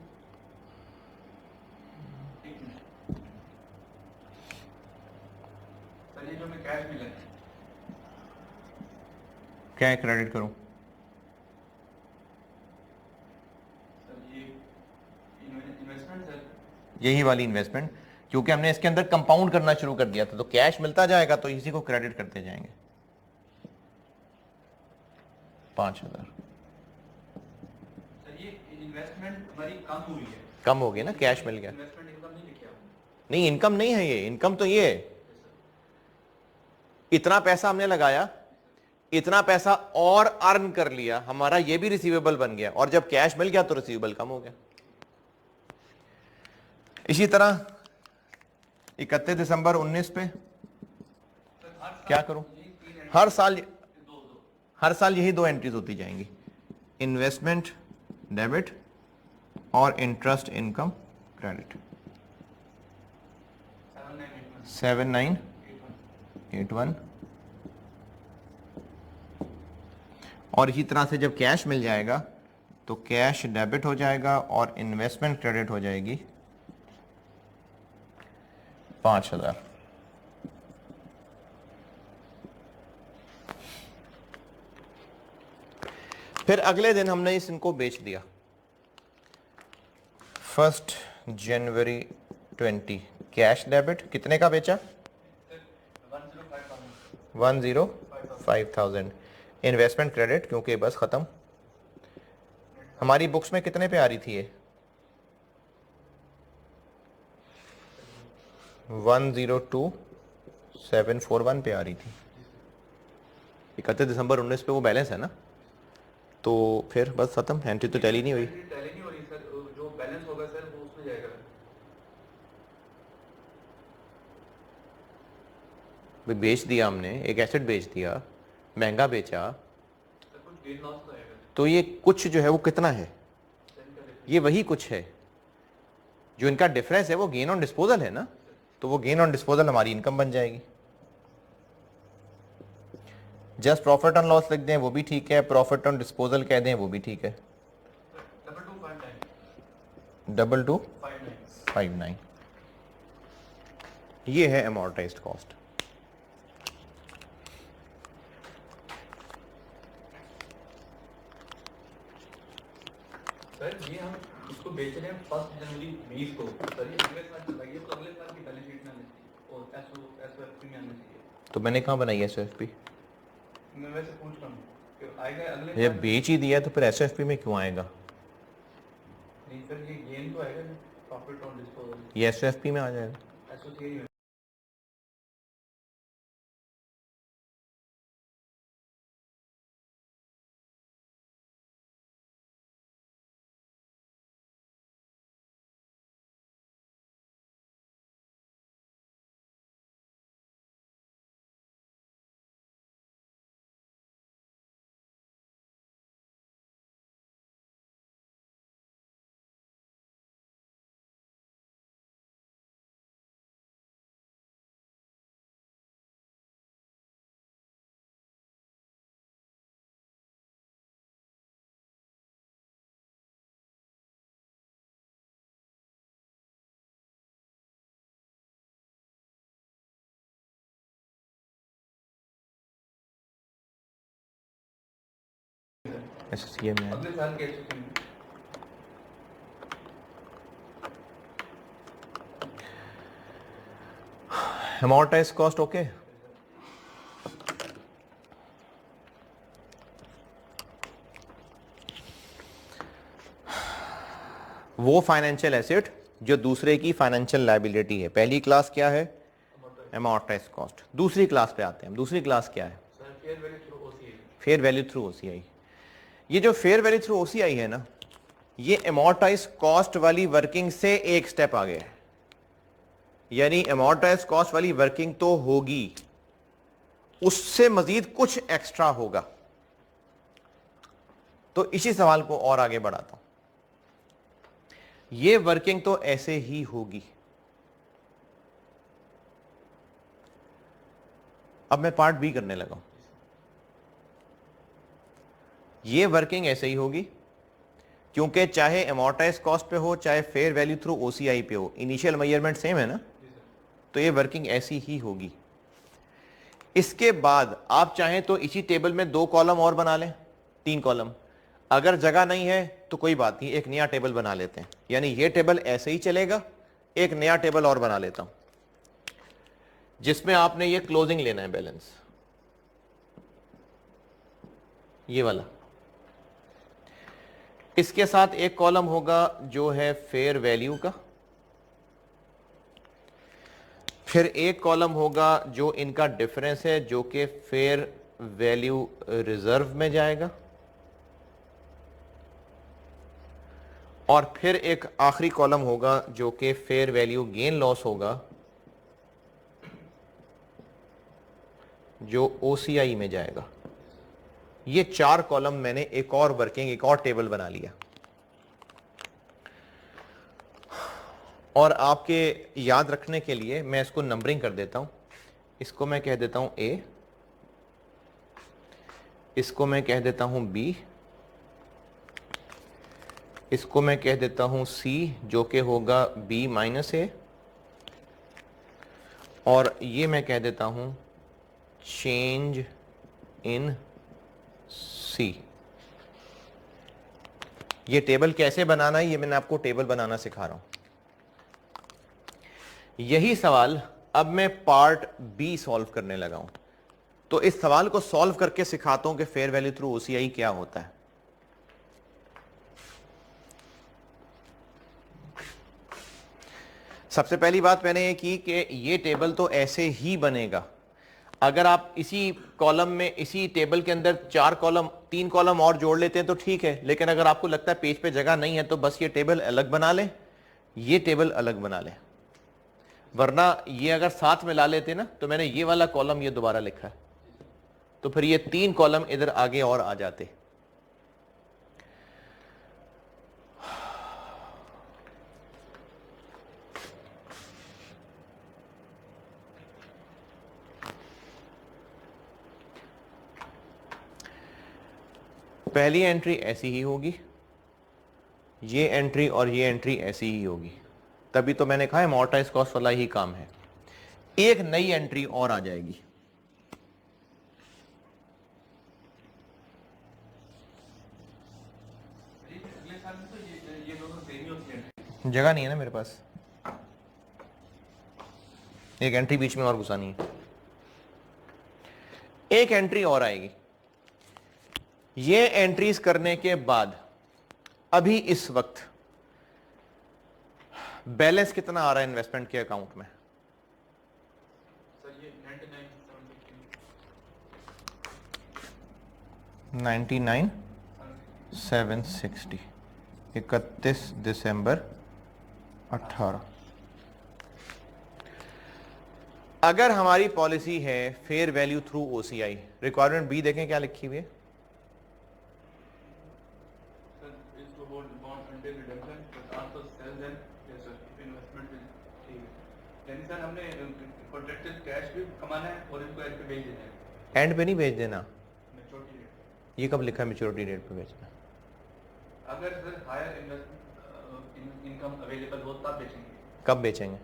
एक मिनट सर, ये जो हमें कैश मिला है क्या है, क्रेडिट करूं? सर, ये इन्वेस्टमेंट सर यही वाली इन्वेस्टमेंट, क्योंकि हमने इसके अंदर कंपाउंड करना शुरू कर दिया था, तो कैश मिलता जाएगा तो इसी को क्रेडिट करते जाएंगे। 5,000 सर, ये इन्वेस्टमेंट हमारी कम हुई है, कम हो गया ना, कैश मिल गया। इन्वेस्टमेंट इनकम नहीं लिखा आपने। नहीं, इनकम नहीं है ये, इनकम तो ये है। इतना पैसा हमने लगाया, इतना पैसा और अर्न कर लिया, हमारा ये भी रिसीवेबल बन गया, और जब कैश मिल गया तो रिसीवेबल कम हो गया। इसी तरह 31 दिसंबर 19 पे क्या करूं? हर साल यही दो एंट्रीज होती जाएंगी, इन्वेस्टमेंट डेबिट और इंटरेस्ट इनकम क्रेडिट। 7981। और इसी तरह से जब कैश मिल जाएगा तो कैश डेबिट हो जाएगा और इन्वेस्टमेंट क्रेडिट हो जाएगी 5,000। फिर अगले दिन हमने इनको बेच दिया। 1 जनवरी 20 कैश डेबिट कितने का बेचा? 105,000। इन्वेस्टमेंट क्रेडिट क्योंकि बस खत्म। हमारी बुक्स में कितने पे आ रही थी ये? 102,741 पे आ रही थी। 31 दिसंबर 19 पे वो बैलेंस है ना, तो फिर बस खत्म, एंट्री तो टैली नहीं हुई। टैली नहीं हो रही सर, जो बैलेंस होगा सर वो उसमें जाएगा। भाई बेच दिया हमने, एक एसेट बेच दिया, महंगा बेचा, सर कुछ गेन लॉस तो आएगा। तो ये कुछ जो है वो कितना है? ये वही कुछ है, जो इनका डिफरेंस है वो गेन ऑन डिस्पोजल है ना, तो वो गेन ऑन डिस्पोजल हमारी इनकम बन जाएगी। जस्ट प्रॉफिट ऑन लॉस लिख दें वो भी ठीक है, प्रॉफिट ऑन डिस्पोजल कह दें वो भी ठीक है। 2259 ये है अमोर्टाइज्ड कॉस्ट। सर ये हम इसको बेच रहे हैं 1 जनवरी 20 को, सर ये अगले साल चला गया, तो अगले साल की बैलेंस शीट में आनी चाहिए और एसओएफपी में आनी चाहिए। तो मैंने कहाँ बनाई है एसओएफपी? मैं वैसे पूछ रहा हूँ कि आएगा अगले जब साल? बेच ही दिया तो फिर एसओएफपी में क्यों आएगा? नहीं सर ये गेन तो आएगा ना, प्रॉफिट ऑन डिस्पोजल ये एसओएफपी में आ जाएगा। एसओसीए में। एसओसीए में अगले साल के एसओसीए में। Amortised cost okay. वो फाइनेंशियल एसेट जो दूसरे की फाइनेंशियल लायबिलिटी है। पहली क्लास क्या है? Amortised cost. दूसरी क्लास पे आते हैं हम। दूसरी क्लास क्या है? Sir fair value through OCI. Fair value through OCI. ये जो फेयर वैल्यू थ्रू ओसीआई है ना, ये अमोर्टाइज्ड कॉस्ट वाली वर्किंग से एक स्टेप आगे है। यानी अमोर्टाइज्ड कॉस्ट वाली वर्किंग तो होगी, उससे मजीद कुछ एक्स्ट्रा होगा। तो इसी सवाल को और आगे बढ़ाता हूं। ये वर्किंग तो ऐसे ही होगी। अब मैं पार्ट बी करने लगा हूं। ये वर्किंग ऐसे ही होगी, क्योंकि चाहे अमोर्टाइज्ड कॉस्ट पे हो चाहे फेयर वैल्यू थ्रू ओसीआई पे हो, इनिशियल मेजरमेंट सेम है ना, तो ये वर्किंग ऐसी ही होगी। इसके बाद आप चाहें तो इसी टेबल में 2 कॉलम और बना लें, 3 कॉलम। अगर जगह नहीं है तो कोई बात नहीं, एक नया टेबल बना लेते हैं। यानी ये टेबल ऐसे ही चलेगा, एक नया टेबल और बना लेता हूं जिसमें आपने ये क्लोजिंग लेना है बैलेंस, ये वाला। इसके साथ एक कॉलम होगा जो है फेयर वैल्यू का, फिर एक कॉलम होगा जो इनका डिफरेंस है जो कि फेयर वैल्यू रिजर्व में जाएगा, और फिर एक आखिरी कॉलम होगा जो कि फेयर वैल्यू गेन लॉस होगा, जो ओसीआई में जाएगा। ये 4 कॉलम मैंने एक और वर्किंग, एक और टेबल बना लिया। और आपके याद रखने के लिए मैं इसको नंबरिंग कर देता हूं। इसको मैं कह देता हूं ए, इसको मैं कह देता हूं बी, इसको मैं कह देता हूं सी जो कि होगा बी माइनस ए, और ये मैं कह देता हूं चेंज इन सी। ये टेबल कैसे बनाना है ये मैंने आपको टेबल बनाना सिखा रहा हूं। यही सवाल अब मैं पार्ट बी सॉल्व करने लगा हूं। तो इस सवाल को सॉल्व करके सिखाता हूं कि फेयर वैल्यू थ्रू ओसीआई क्या होता है। सबसे पहली बात मैंने ये की कि ये टेबल तो ऐसे ही बनेगा। अगर आप इसी कॉलम में, इसी टेबल के अंदर 4 कॉलम, 3 कॉलम और जोड़ लेते हैं तो ठीक है, लेकिन अगर आपको लगता है पेज पे जगह नहीं है तो बस ये टेबल अलग बना लें, ये टेबल अलग बना लें। वरना ये अगर साथ में ला लेते ना तो मैंने ये वाला कॉलम ये दोबारा लिखा है, तो फिर ये 3 कॉलम इधर आगे और आ जाते। पहली एंट्री ऐसी ही होगी, ये एंट्री और ये एंट्री ऐसी ही होगी, तभी तो मैंने कहा अमॉर्टाइज कॉस्ट वाला ही काम है। एक नई एंट्री और आ जाएगी, अगले साल में तो ये दोनों सेम ही होती हैं। जगह नहीं है ना मेरे पास, एक एंट्री बीच में और घुसानी है। एक एंट्री और आएगी। ये एंट्रीज करने के बाद अभी इस वक्त बैलेंस कितना आ रहा है इन्वेस्टमेंट के अकाउंट में? सर ये 99,760 31 दिसंबर 18। अगर हमारी पॉलिसी है fair value through OCI, requirement बी देखें क्या लिखी हुई है। सर हमने कॉन्ट्रैक्चुअल कैश भी कमाना है और इसको एंड पे भेज देना है। एंड पे नहीं भेज देना, मैच्योरिटी डेट। ये कब लिखा है मैच्योरिटी डेट पे भेजना? अगर sir higher investment income available हो तब बेचेंगे। कब बेचेंगे?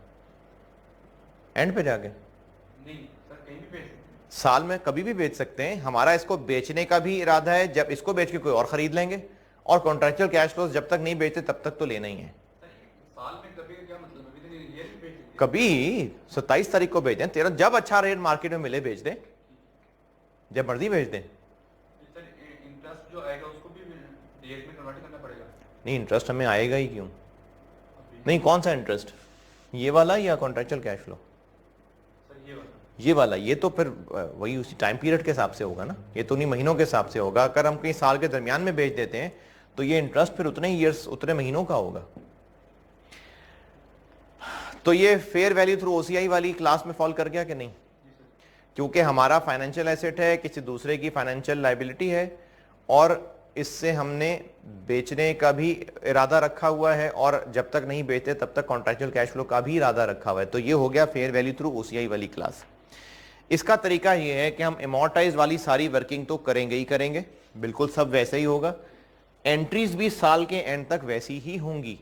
एंड पे जाके? नहीं सर कहीं भी बेच सकते हैं। साल में कभी भी बेच सकते हैं। हमारा इसको बेचने का भी इरादा है, जब इसको बेच के कोई और खरीद लेंगे, और कॉन्ट्रैक्चुअल कैश फ्लोज जब तक नहीं बेचते तब तक तो लेना ही है। साल में कभी का क्या मतलब, अभी तो ये भी बेच सकते कभी 27 तारीख को बेच दें, 13 जब अच्छा रेट मार्केट में मिले बेच दें, जब मर्जी बेच दें। हैं। सर इंटरेस्ट जो आएगा उसको भी डेट में कन्वर्ट करना पड़ेगा। नहीं, इंटरेस्ट हमें आएगा ही क्यों? अभी नहीं, कौन सा इंटरेस्ट, ये वाला या कॉन्ट्रैक्चुअल कैश फ्लो? सर ये वाला। ये वाला, ये तो फिर वही उसी टाइम पीरियड के हिसाब से होगा ना, ये तो नहीं महीनों के हिसाब से होगा। अगर हम कहीं साल के दरमियान में बेच देते हैं तो ये इंटरेस्ट फिर उतने ईयर्स उतने महीनों का होगा। तो ये फेयर वैल्यू थ्रू ओसीआई वाली क्लास में फॉल कर गया कि नहीं? क्योंकि हमारा फाइनेंशियल एसेट है, किसी दूसरे की फाइनेंशियल लायबिलिटी है, और इससे हमने बेचने का भी इरादा रखा हुआ है, और जब तक नहीं बेचते तब तक कॉन्ट्रैक्चुअल कैश फ्लो का भी इरादा रखा हुआ है। तो ये हो गया फेयर वैल्यू थ्रू ओसीआई वाली क्लास। इसका तरीका ये है कि हम अमॉर्टाइज वाली सारी वर्किंग तो करेंगे ही करेंगे, बिल्कुल सब वैसे ही होगा। एंट्रीज भी साल के एंड तक वैसी ही होंगी,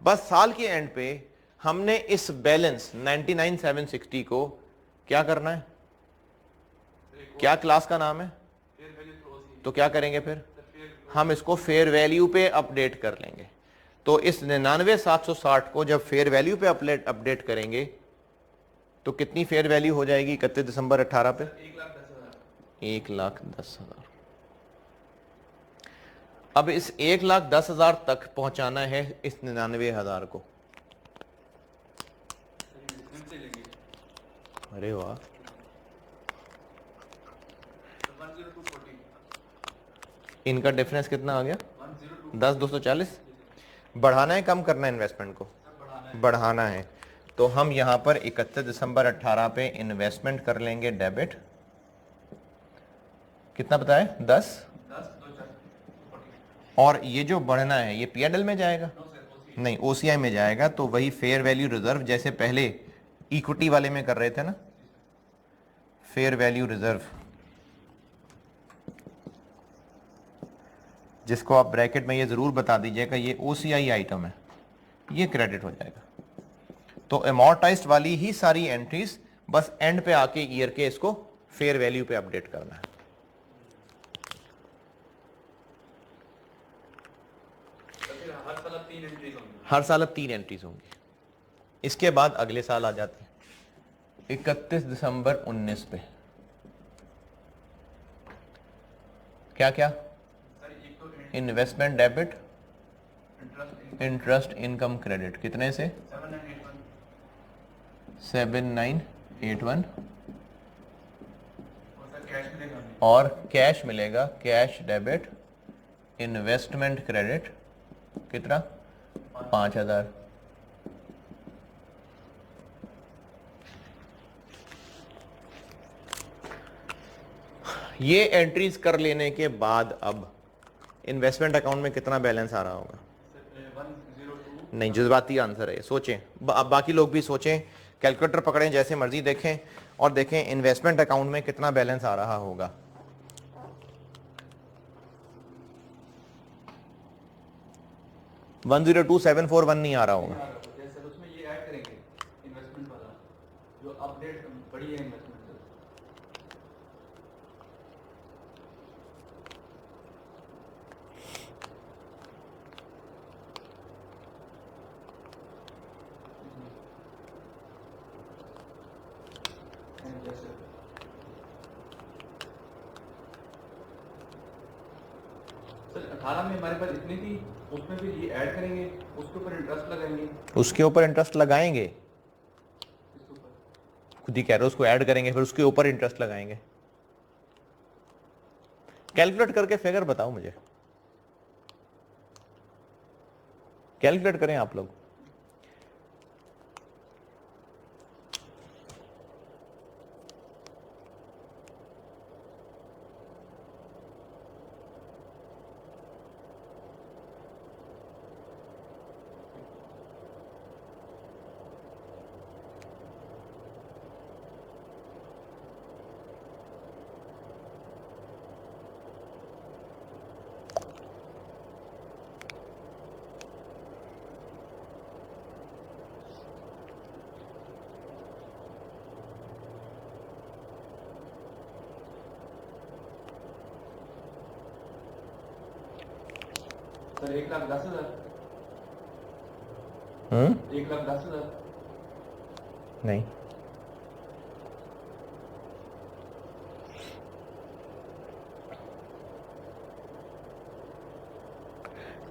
बस साल के एंड पे हमने इस बैलेंस 99,760 को क्या करना है, क्या क्लास का नाम है, फेयर वैल्यू थ्रू ओसी। तो क्या करेंगे फिर? फेयर हम इसको फेयर वैल्यू पे अपडेट कर लेंगे। तो इस 99,760 को जब फेयर वैल्यू पे अपडेट करेंगे तो कितनी फेयर वैल्यू हो जाएगी 31 दिसंबर 18 पे? 1,10,000। 1,10,000। अब इस 1,10,000 तक पहुंचाना है इस 99,000 को। इसमें से लेंगे अरे वाह, 10240। इनका डिफरेंस कितना आ गया? 102 10,240। बढ़ाना है कम करना है इन्वेस्टमेंट को? सर बढ़ाना है। बढ़ाना है। तो हम यहां पर 31 दिसंबर 18 पे इन्वेस्टमेंट कर लेंगे डेबिट। कितना बताए? 10। 10,240। और ये जो बढ़ना है ये पीएनएल में जाएगा? नो सर ओसी। नहीं, ओसीआई में जाएगा। तो वही फेयर वैल्यू रिजर्व, जैसे पहले इक्विटी वाले में कर रहे थे ना, फेयर वैल्यू रिजर्व, जिसको आप ब्रैकेट में ये जरूर बता दीजिएगा ये ओसीआई आइटम है, ये क्रेडिट हो जाएगा। तो अमॉर्टाइज्ड वाली ही सारी एंट्रीज बस एंड पे आके ईयर के इसको फेयर वैल्यू पे अपडेट करना है। तो फिर हर साल 3 एंट्रीज होंगी। हर साल अब 3 एंट्रीज होंगी। इसके बाद अगले साल आ जाते हैं 31 दिसंबर 19 पे। क्या क्या? सर एक तो investment debit, interest interest income credit, कितने से? 7981। 7981। और सर कैश मिलेगा हमें। और कैश मिलेगा, कैश डेबिट, इन्वेस्टमेंट क्रेडिट, कितना? 5,000। ये एंट्रीज कर लेने के बाद अब इन्वेस्टमेंट अकाउंट में कितना बैलेंस आ रहा होगा? 102 नहीं, जज्बाती आंसर है, सोचें। अब बाकी लोग भी सोचें, कैलकुलेटर पकड़ें, जैसे मर्जी देखें और देखें इन्वेस्टमेंट अकाउंट में कितना बैलेंस आ रहा होगा। वन 102,741 नहीं आ रहा होगा। सर उसमें ये ऐड करेंगे इन्वेस्टमेंट वाला जो अपडेट बड़ी है इन्वेस्टमेंट। सर 18 में हमारे पास इतनी थी, उसमें फिर ये ऐड करेंगे, उसके ऊपर इंटरेस्ट लगाएंगे। उसके ऊपर इंटरेस्ट लगाएंगे, इसके ऊपर खुद ही कह रहे हो, उसको ऐड करेंगे फिर उसके ऊपर इंटरेस्ट लगाएंगे। कैलकुलेट करके फिगर बताओ मुझे, कैलकुलेट करें आप लोग। सर 1,10,000 1,10,000 नहीं,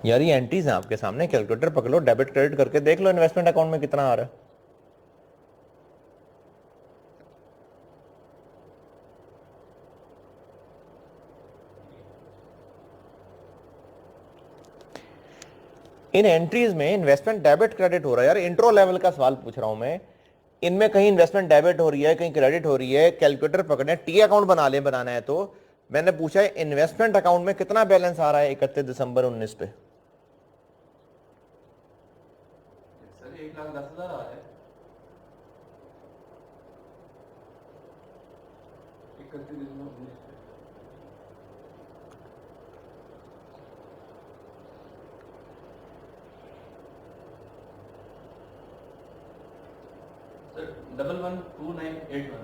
यार ये एंट्रीज हैं आपके सामने, कैलकुलेटर पकड़ो, डेबिट क्रेडिट करके देख लो इन्वेस्टमेंट अकाउंट में कितना आ रहा है। इन एंट्रीज में इन्वेस्टमेंट डेबिट क्रेडिट हो रहा है। यार इंट्रो लेवल का सवाल पूछ रहा हूं मैं, इनमें कहीं इन्वेस्टमेंट डेबिट हो रही है, कहीं क्रेडिट हो रही है, कैलकुलेटर पकड़े, टी अकाउंट बनाना है। तो मैंने पूछा है इन्वेस्टमेंट अकाउंट में कितना बैलेंस आ रहा है 31 दिसंबर 19 पे? सर 1,10,000 आ रहा है 31 दिसंबर 19 पे। सर 112981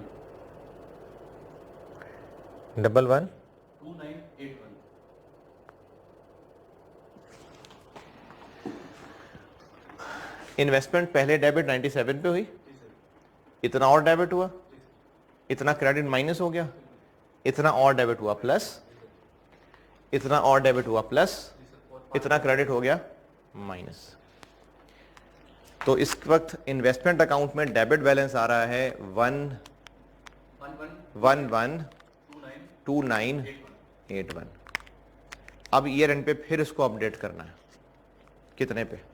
11 2981 इन्वेस्टमेंट पहले डेबिट 97 पे हुई, इतना और डेबिट हुआ, इतना क्रेडिट माइनस हो गया, इतना और डेबिट हुआ प्लस, इतना और डेबिट हुआ प्लस, इतना क्रेडिट हो गया माइनस। तो इस वक्त इन्वेस्टमेंट अकाउंट में डेबिट बैलेंस आ रहा है 1112981। अब ईयर एंड पे फिर इसको अपडेट करना है, कितने पे?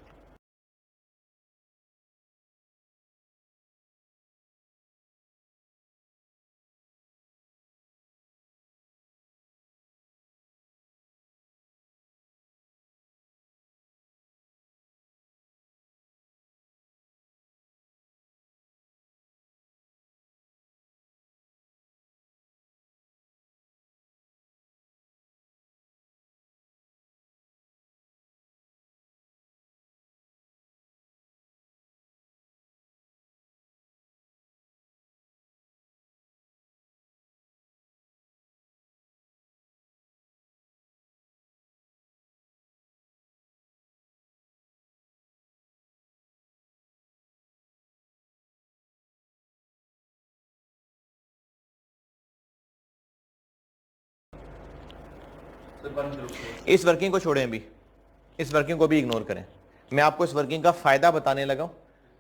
इस वर्किंग को छोड़ें, भी इस वर्किंग को भी इग्नोर करें। मैं आपको इस वर्किंग का फायदा बताने लगा हूं,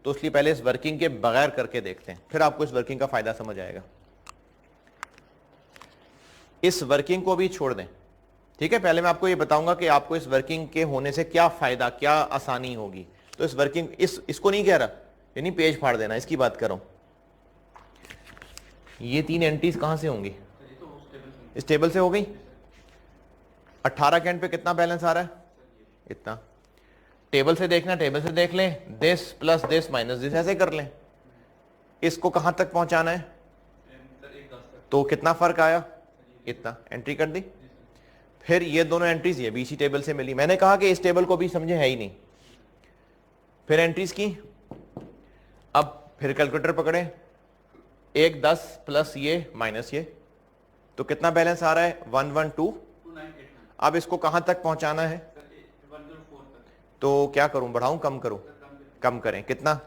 तो इसलिए पहले इस वर्किंग के बगैर करके देखते हैं, फिर आपको इस वर्किंग का फायदा समझ आएगा। इस वर्किंग को भी छोड़ दें, ठीक है। पहले मैं आपको ये बताऊंगा कि आपको इस वर्किंग के होने से क्या फायदा, क्या आसानी होगी। तो इस वर्किंग, इसको नहीं कह रहा, यानी पेज फाड़ देना, इसकी बात कर रहा हूं। ये तीन एंट्रीज कहां से होंगी? इस टेबल से हो गई। 18 के एंड पे कितना बैलेंस आ रहा है? इतना। टेबल से देखना, टेबल से देख लें, this plus this minus this, ऐसे कर लें। इसको कहां तक पहुंचाना है? तो कितना फर्क आया? इतना। एंट्री कर दी। फिर ये दोनों एंट्रीज ये भी इसी टेबल से मिली। मैंने कहा कि इस टेबल को भी समझे है ही नहीं। फिर एंट्रीज की। अब फिर कैलकुलेटर पकड़े, 1 10 प्लस ये माइनस ये, तो कितना बैलेंस आ रहा है? 112। अब इसको कहां तक पहुंचाना है? तो क्या करूं, बढ़ाऊं कम करूं? कम करें। कितना?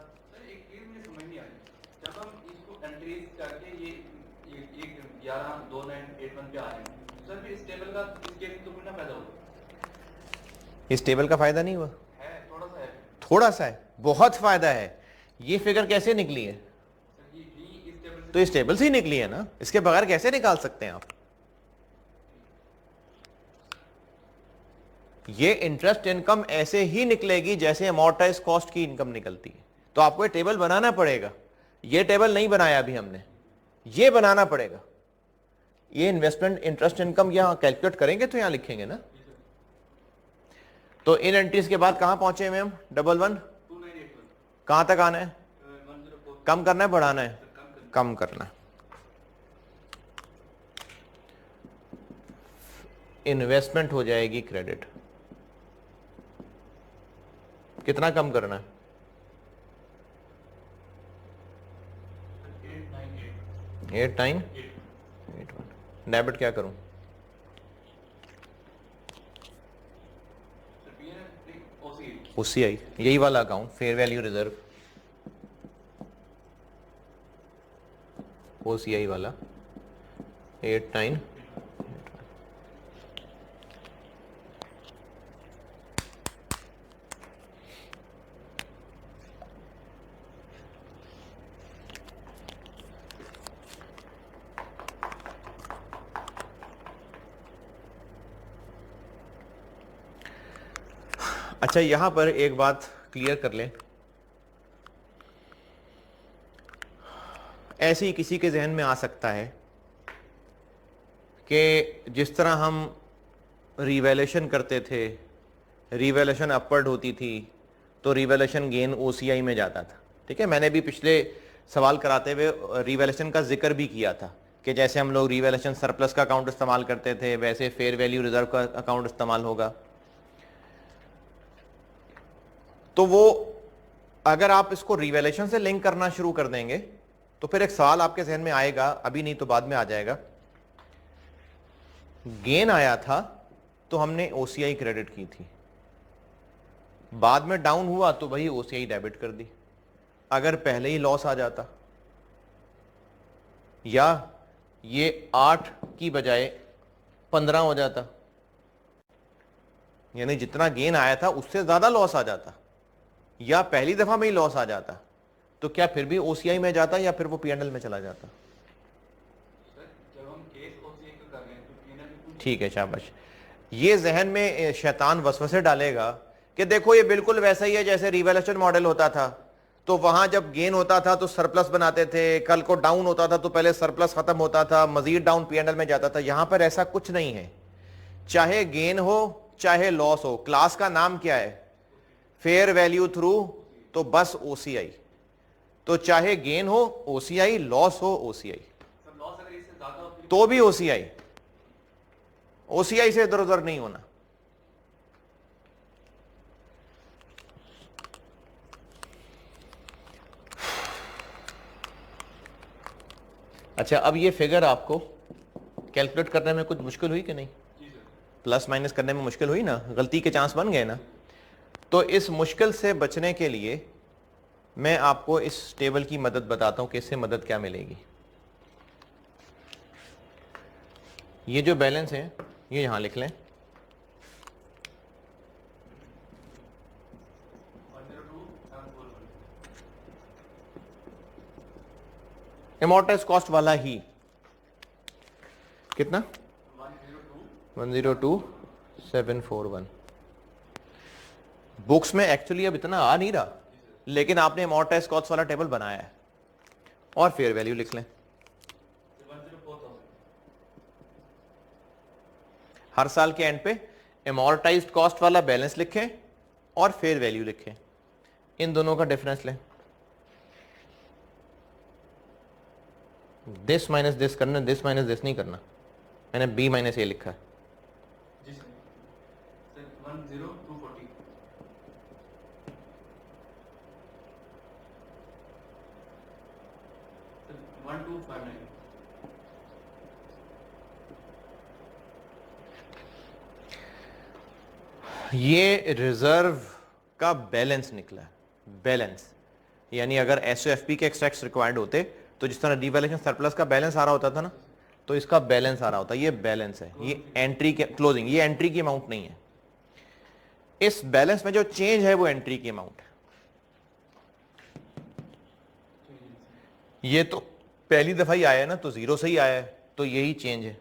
जब हम इसको एंट्रीज करके ये 11 2981 पे आ रहे हैं, सर फिर इस टेबल का इस केस में तो कोई ना फायदा होगा। इस टेबल का फायदा नहीं हुआ है, थोड़ा सा है। थोड़ा सा है, बहुत फायदा है। ये फिगर कैसे निकली है? सर ये भी इस टेबल से तो इस टेबल से ही निकली है ना, इसके बगैर कैसे निकाल सकते हैं आप? ये इंटरेस्ट इनकम ऐसे ही निकलेगी जैसे अमोर्टाइज कॉस्ट की इनकम निकलती है। तो आपको ये टेबल बनाना पड़ेगा। ये टेबल नहीं बनाया अभी हमने, ये बनाना पड़ेगा। ये इन्वेस्टमेंट इंटरेस्ट इनकम यहां कैलकुलेट करेंगे तो यहां लिखेंगे ना। तो इन एंट्रीज के बाद कहां पहुंचे हुए हम? 11 कहां तक आना है? 104 कम करना है बढ़ाना है? कम करना है। इन्वेस्टमेंट हो जाएगी क्रेडिट। कितना कम करना है? 8981। डेबिट क्या करूं? OCI, यही वाला account, fair value reserve, OCI वाला 89। अच्छा, यहां पर एक बात क्लियर कर लें। ऐसे ही किसी के जहन में आ सकता है कि जिस तरह हम रिवैल्यूएशन करते थे, रिवैल्यूएशन अपवर्ड होती थी तो रिवैल्यूएशन गेन OCI में जाता था। ठीक है, मैंने भी पिछले सवाल कराते हुए रिवैल्यूएशन का जिक्र भी किया था कि जैसे हम लोग रिवैल्यूएशन सरप्लस का अकाउंट इस्तेमाल करते थे वैसे फेयर वैल्यू रिजर्व का अकाउंट इस्तेमाल होगा। तो वो अगर आप इसको रिवैल्यूएशन से लिंक करना शुरू कर देंगे तो फिर एक सवाल आपके जहन में आएगा, अभी नहीं तो बाद में आ जाएगा। गेन आया था तो हमने OCI क्रेडिट की थी, बाद में डाउन हुआ तो वही OCI डेबिट कर दी। अगर पहले ही लॉस आ जाता या ये 8 की बजाय 15 हो जाता, यानी जितना गेन आया था उससे ज्यादा लॉस आ जाता, या पहली दफा में ही लॉस आ जाता, तो क्या फिर भी OCI में जाता या फिर वो P&L में चला जाता? जब हम केस OCI का कर रहे हैं तो P&L ठीक है, शाबाश। ये जहन में शैतान वसवसे डालेगा कि देखो ये बिल्कुल वैसा ही है जैसे रिवैल्यूएशन मॉडल होता था, तो वहां जब गेन होता था तो सरप्लस बनाते थे, कल को डाउन होता था तो पहले सरप्लस खत्म होता था, मजीद डाउन P&L में जाता था। यहां पर ऐसा कुछ नहीं है। चाहे गेन हो चाहे लॉस हो, क्लास का नाम क्या है? फेयर वैल्यू थ्रू, तो बस OCI। तो चाहे गेन हो OCI, लॉस हो OCI, लॉस अगर इससे ज्यादा हो तो भी OCI। OCI से इधर उधर नहीं होना। अच्छा, अब ये फिगर आपको कैलकुलेट करने में कुछ मुश्किल हुई कि नहीं? प्लस माइनस करने में मुश्किल हुई ना, गलती के चांस बन गए ना। तो इस मुश्किल से बचने के लिए मैं आपको इस टेबल की मदद बताता हूं कि इससे मदद क्या मिलेगी। ये जो बैलेंस है ये यहां लिख लें, एमोर्टाइज कॉस्ट वाला ही। कितना? 102741। बुक्स में एक्चुअली अब इतना आ नहीं रहा, लेकिन आपने एमोर्टाइज कॉस्ट वाला टेबल बनाया है। और फेयर वैल्यू लिख लें, हर साल के एंड पे एमोर्टाइज्ड कॉस्ट वाला बैलेंस लिखें और फेयर वैल्यू लिखें, इन दोनों का डिफरेंस लें। दिस माइनस दिस करना, दिस माइनस दिस नहीं करना। मैंने बी माइनस ए लिखा है। जी सर। सर 10240 सर 1259 ये रिजर्व का बैलेंस निकला है। बैलेंस यानी अगर एसओएफपी के एक्सट्रैक्ट्स रिक्वायर्ड होते तो जिस तरह रिवैल्यूएशन सरप्लस का बैलेंस आ रहा होता था ना, तो इसका बैलेंस आ रहा होता। ये बैलेंस है, ये एंट्री के क्लोजिंग, ये एंट्री की अमाउंट नहीं है। इस बैलेंस में जो चेंज है वो एंट्री की अमाउंट है। ये तो पहली दफा ही आया है ना, तो जीरो से ही आया है, तो यही चेंज है।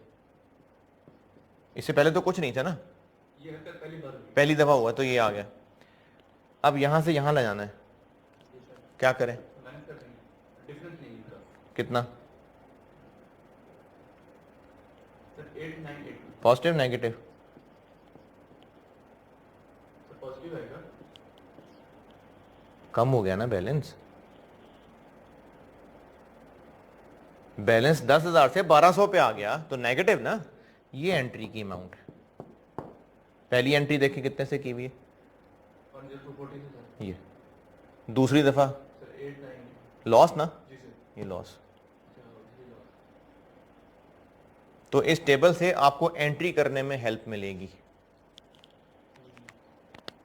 इससे पहले तो कुछ नहीं था ना, ये हरकत पहली बार हुई। पहली दफा हुआ तो ये आ गया। अब यहां से यहां ले जाना है, जी सर। क्या करें? मैनेज कर देंगे, डिफरेंस नहीं इनका। कितना? Sir 8982 positive negative? Sir positive आएगा। कम हो गया ना बैलेंस। बैलेंस 10,000 से 1200 पे आ गया तो नेगेटिव ना। ये एंट्री की अमाउंट है। पहली एंट्री देखिए कितने से की हुई है, 10240 से सर। ये। दूसरी दफा सर 890 लॉस ना, जी सर। ये लॉस। चलो ये लो। तो इस टेबल से आपको एंट्री करने में हेल्प मिलेगी।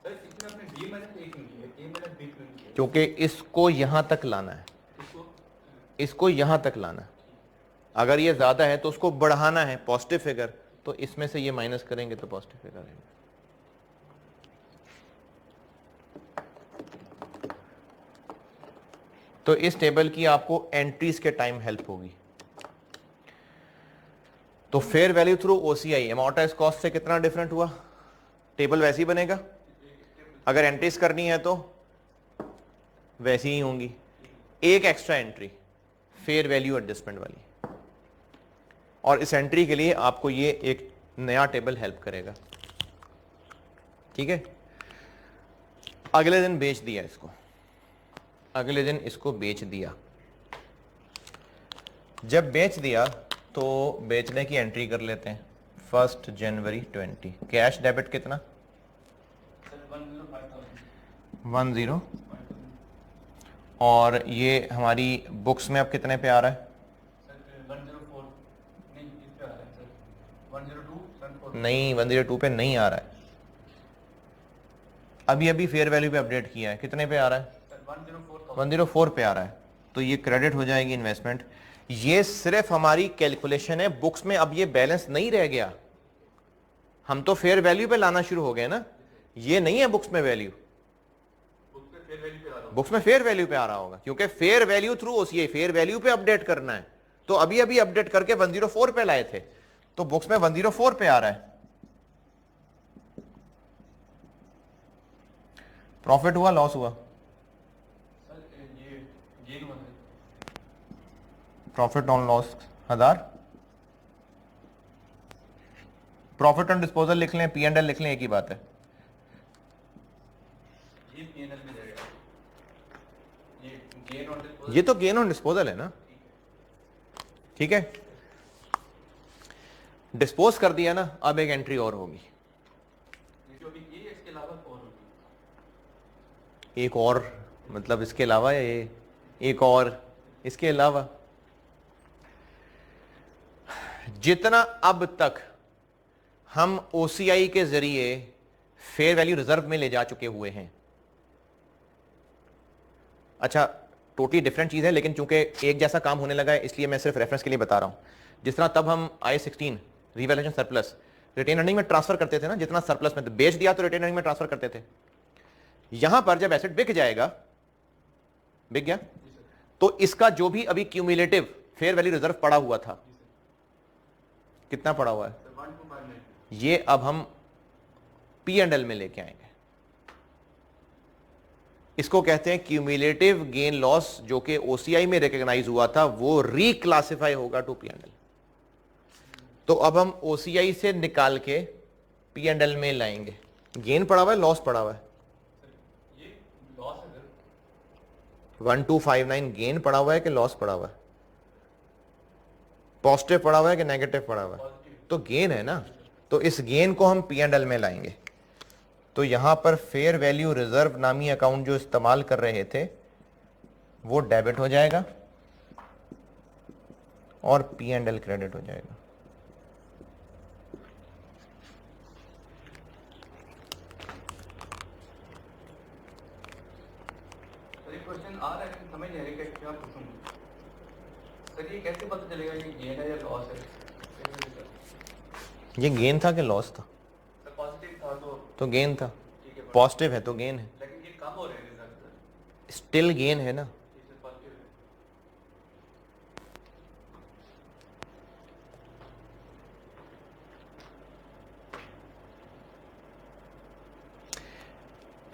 सर इसमें आपने डी माइनस ए क्यों किया, ए माइनस बी क्यों किया? क्योंकि इसको यहां तक लाना है, इसको यहां तक लाना है। अगर ये ज्यादा है तो उसको बढ़ाना है पॉजिटिव फिगर, तो इसमें से ये माइनस करेंगे तो पॉजिटिव फिगर आएगा। तो इस टेबल की आपको एंट्रीज के टाइम हेल्प होगी। तो fair value through OCI amortised cost से कितना डिफरेंट हुआ, टेबल वैसे ही बनेगा। अगर एंट्रीज करनी है तो वैसी ही होंगी। एक extra entry fair value adjustment वाली, और इस एंट्री के लिए आपको ये एक नया टेबल हेल्प करेगा। ठीक है। अगले दिन बेच दिया इसको, अगले दिन इसको बेच दिया। जब बेच दिया तो बेचने की एंट्री कर लेते हैं। 1 जनवरी 20। कैश डेबिट कितना? सर 105,000 10। और ये हमारी बुक्स में अब कितने पे आ रहा है? सर 104 नहीं इस पे आ रहा है सर 102 नहीं, 102 पे नहीं आ रहा है। अभी अभी फेयर वैल्यू पे अपडेट किया है, कितने पे आ रहा है? सर 104,000 104 पे आ रहा है। तो ये क्रेडिट हो जाएगी इन्वेस्टमेंट। ये सिर्फ हमारी कैलकुलेशन है, बुक्स में अब ये बैलेंस नहीं रह गया। हम तो फेयर वैल्यू पे लाना शुरू हो गए ना, ये नहीं है बुक्स में वैल्यू। बुक पे फेयर वैल्यू पे आ रहा बुक्स में फेयर वैल्यू पे आ रहा होगा, क्योंकि fair value through OCI fair value पे अपडेट करना है। तो अभी अभी अपडेट करके 104 पे लाए थे, तो बुक्स में 104 पे आ रहा है। प्रॉफिट हुआ, लॉस हुआ? सर ये गेन हुआ है profit on loss 1000। Profit on disposal लिख लें, P&L लिख लें, एक ही बात है। ये पीएनएल में जाएगा, ये गेन और डिस्पोजल। ये तो गेन ऑन डिस्पोजल है ना। ठीक है, डिस्पोज कर दिया ना, अब एक एंट्री और होगी। जो अभी ये इसके अलावा और होगी, एक और मतलब इसके अलावा, या ये एक और इसके अलावा? जितना अब तक हम ओसीआई के जरिए फेयर वैल्यू रिजर्व में ले जा चुके हुए हैं, अच्छा टोटली डिफरेंट चीज है, लेकिन चूंकि एक जैसा काम होने लगा है इसलिए मैं सिर्फ रेफरेंस के लिए बता रहा हूं। जिस तरह तब हम I-16 revaluation surplus retain earning में ट्रांसफर करते थे ना, जितना सरप्लस में बेच दिया तो रिटेन अर्निंग में ट्रांसफर करते थे। यहां पर जब एसेट बिक जाएगा, बिक गया, तो इसका जो भी अभी क्यूमुलेटिव फेयर वैल्यू रिजर्व पड़ा हुआ था, कितना पड़ा हुआ है, 1259 ये अब हम P&L में लेके आएंगे। इसको कहते हैं क्यूमुलेटिव गेन लॉस, जो कि ओसीआई में रिकॉग्नाइज हुआ था, वो रिक्लासिफाई होगा टू P&L। तो अब हम OCI से निकाल के P&L में लाएंगे। गेन पड़ा हुआ है, लॉस पड़ा हुआ है? ये लॉस है सर। 1259 गेन पड़ा हुआ है कि लॉस पड़ा हुआ है? पॉजिटिव पड़ा हुआ है कि नेगेटिव पड़ा हुआ है? तो गेन है ना, तो इस गेन को हम P&L में लाएंगे। तो यहां पर फेयर वैल्यू रिजर्व नामी अकाउंट जो इस्तेमाल कर रहे थे वो डेबिट हो जाएगा और P&L क्रेडिट हो जाएगा। सर ये क्वेश्चन आ रहा है लेकिन समझ नहीं आ रही कि क्या पूछूं। सर ये कैसे पता चलेगा ये गेन है या लॉस है? ये गेन था कि लॉस था? सर पॉजिटिव था तो गेन था, ठीक है, पॉजिटिव है तो गेन है, लेकिन ये कम हो रहे हैं रिजल्ट सर। स्टिल गेन है ना। ये सर पॉजिटिव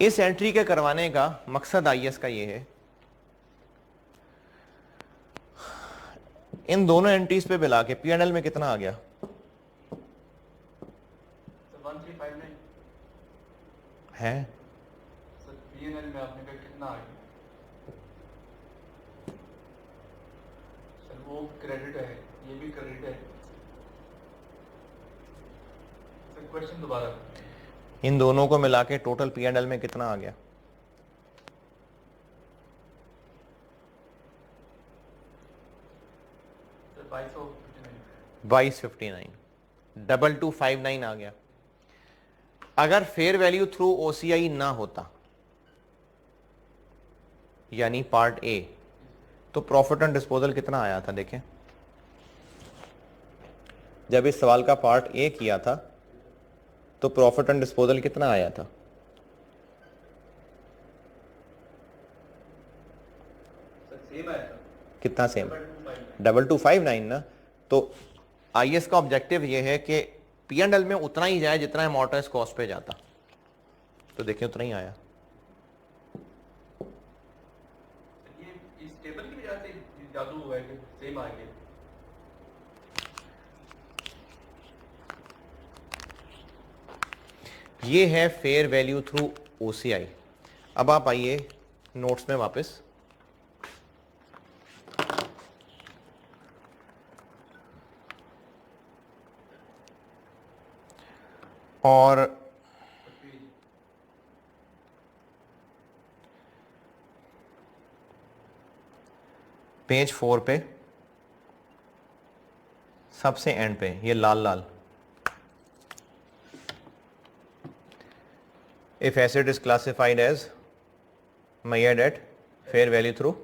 है। इस एंट्री के करवाने का मकसद IS का ये है, इन दोनों एंट्रीज पे मिला के P&L में कितना आ गया? सर 1359 है सर P&L में आपने कहा कितना आ गया? सर वो क्रेडिट है, ये भी क्रेडिट है। सर क्वेश्चन दोबारा। इन दोनों को मिला के टोटल P&L में कितना आ गया? सर 2259 2259, 2259 आ गया। अगर फेयर वैल्यू थ्रू OCI ना होता यानी पार्ट ए, तो प्रॉफिट एंड डिस्पोजल कितना आया था? देखें, जब इस सवाल का पार्ट ए किया था तो प्रॉफिट एंड डिस्पोजल कितना आया था? सर सेम आया था। कितना सेम? 2259 2259 ना। तो IS का ऑब्जेक्टिव ये है कि P&L में उतना ही जाए जितना अमॉर्टाइज कॉस्ट पे जाता। तो देखिए उतना ही आया। ये इस टेबल की वजह से जादू हुआ है कि सेम आ गया। ये है फेयर वैल्यू थ्रू OCI। अब आप आइए नोट्स में वापस। और पेज 4 पे सबसे एंड पे ये लाल लाल, if asset is classified as measured at fair value through,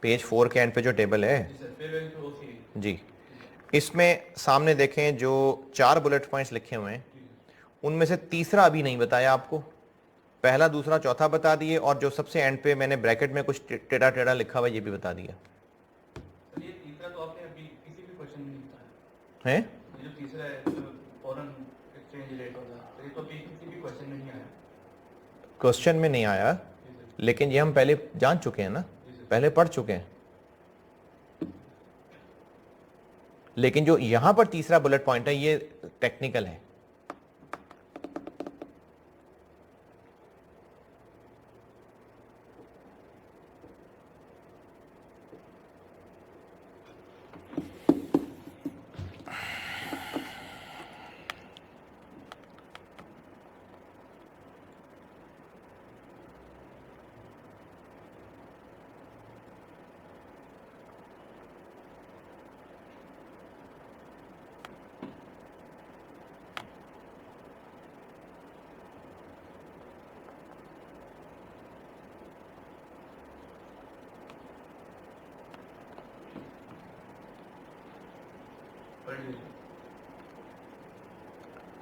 page 4 के एंड पे जो टेबल है जी sir fair value to OCI। जी, इसमें सामने देखें जो 4 बुलेट पॉइंट्स लिखे हुए हैं उनमें से तीसरा अभी नहीं बताया आपको, पहला दूसरा चौथा बता दिए, और जो सबसे एंड पे मैंने ब्रैकेट में कुछ टेढ़ा टेढ़ा लिखा हुआ ये भी बता दिया सर ये तीसरा तो आपने अभी किसी भी क्वेश्चन में नहीं बताया। है। ये जो तीसरा है फॉरेन एक्सचेंज रेट वाला, सर ये तो अभी किसी भी क्वेश्चन में नहीं आया। क्वेश्चन में नहीं आया, जी सर। लेकिन ये हम पहले जान चुके हैं ना, जी सर। पहले पढ़ चुके हैं। लेकिन जो यहां पर तीसरा बुलेट पॉइंट है ये टेक्निकल है।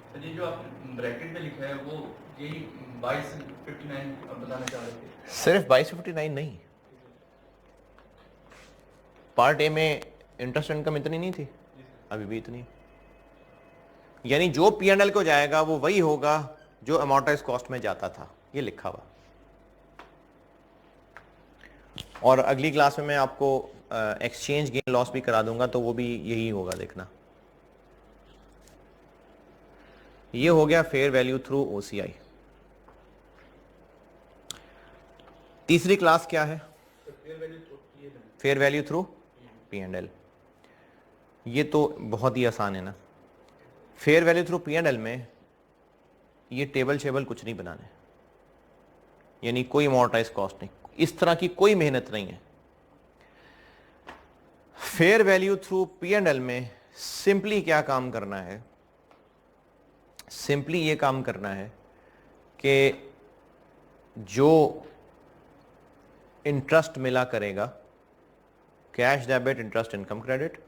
सर ये जो आपने ब्रैकेट पे लिखा है वो यही 2259 बताना चाह रहे थे? सिर्फ 2259 नहीं, पार्ट ए में इंटरेस्ट इनकम इतनी नहीं थी, जी सर। अभी भी इतनी, यानी जो P&L को जाएगा वो वही होगा जो अमॉर्टाइज कॉस्ट में जाता था, ये लिखा हुआ। और अगली क्लास में मैं आपको एक्सचेंज गेन लॉस भी करा दूंगा, तो वो भी यही होगा, देखना। ये हो गया फेयर वैल्यू थ्रू ओसीआई। तीसरी क्लास क्या है? Fair value through P and L. ये तो बहुत ही आसान है ना। Fair value through P and L में ये टेबल शेबल कुछ नहीं बनाने, यानी कोई अमोर्टाइज कॉस्ट नहीं, इस तरह की कोई मेहनत नहीं है। Fair value through P and L में सिंपली क्या काम करना है? सिंपली ये काम करना है कि जो इंटरेस्ट मिला करेगा, cash debit interest income credit,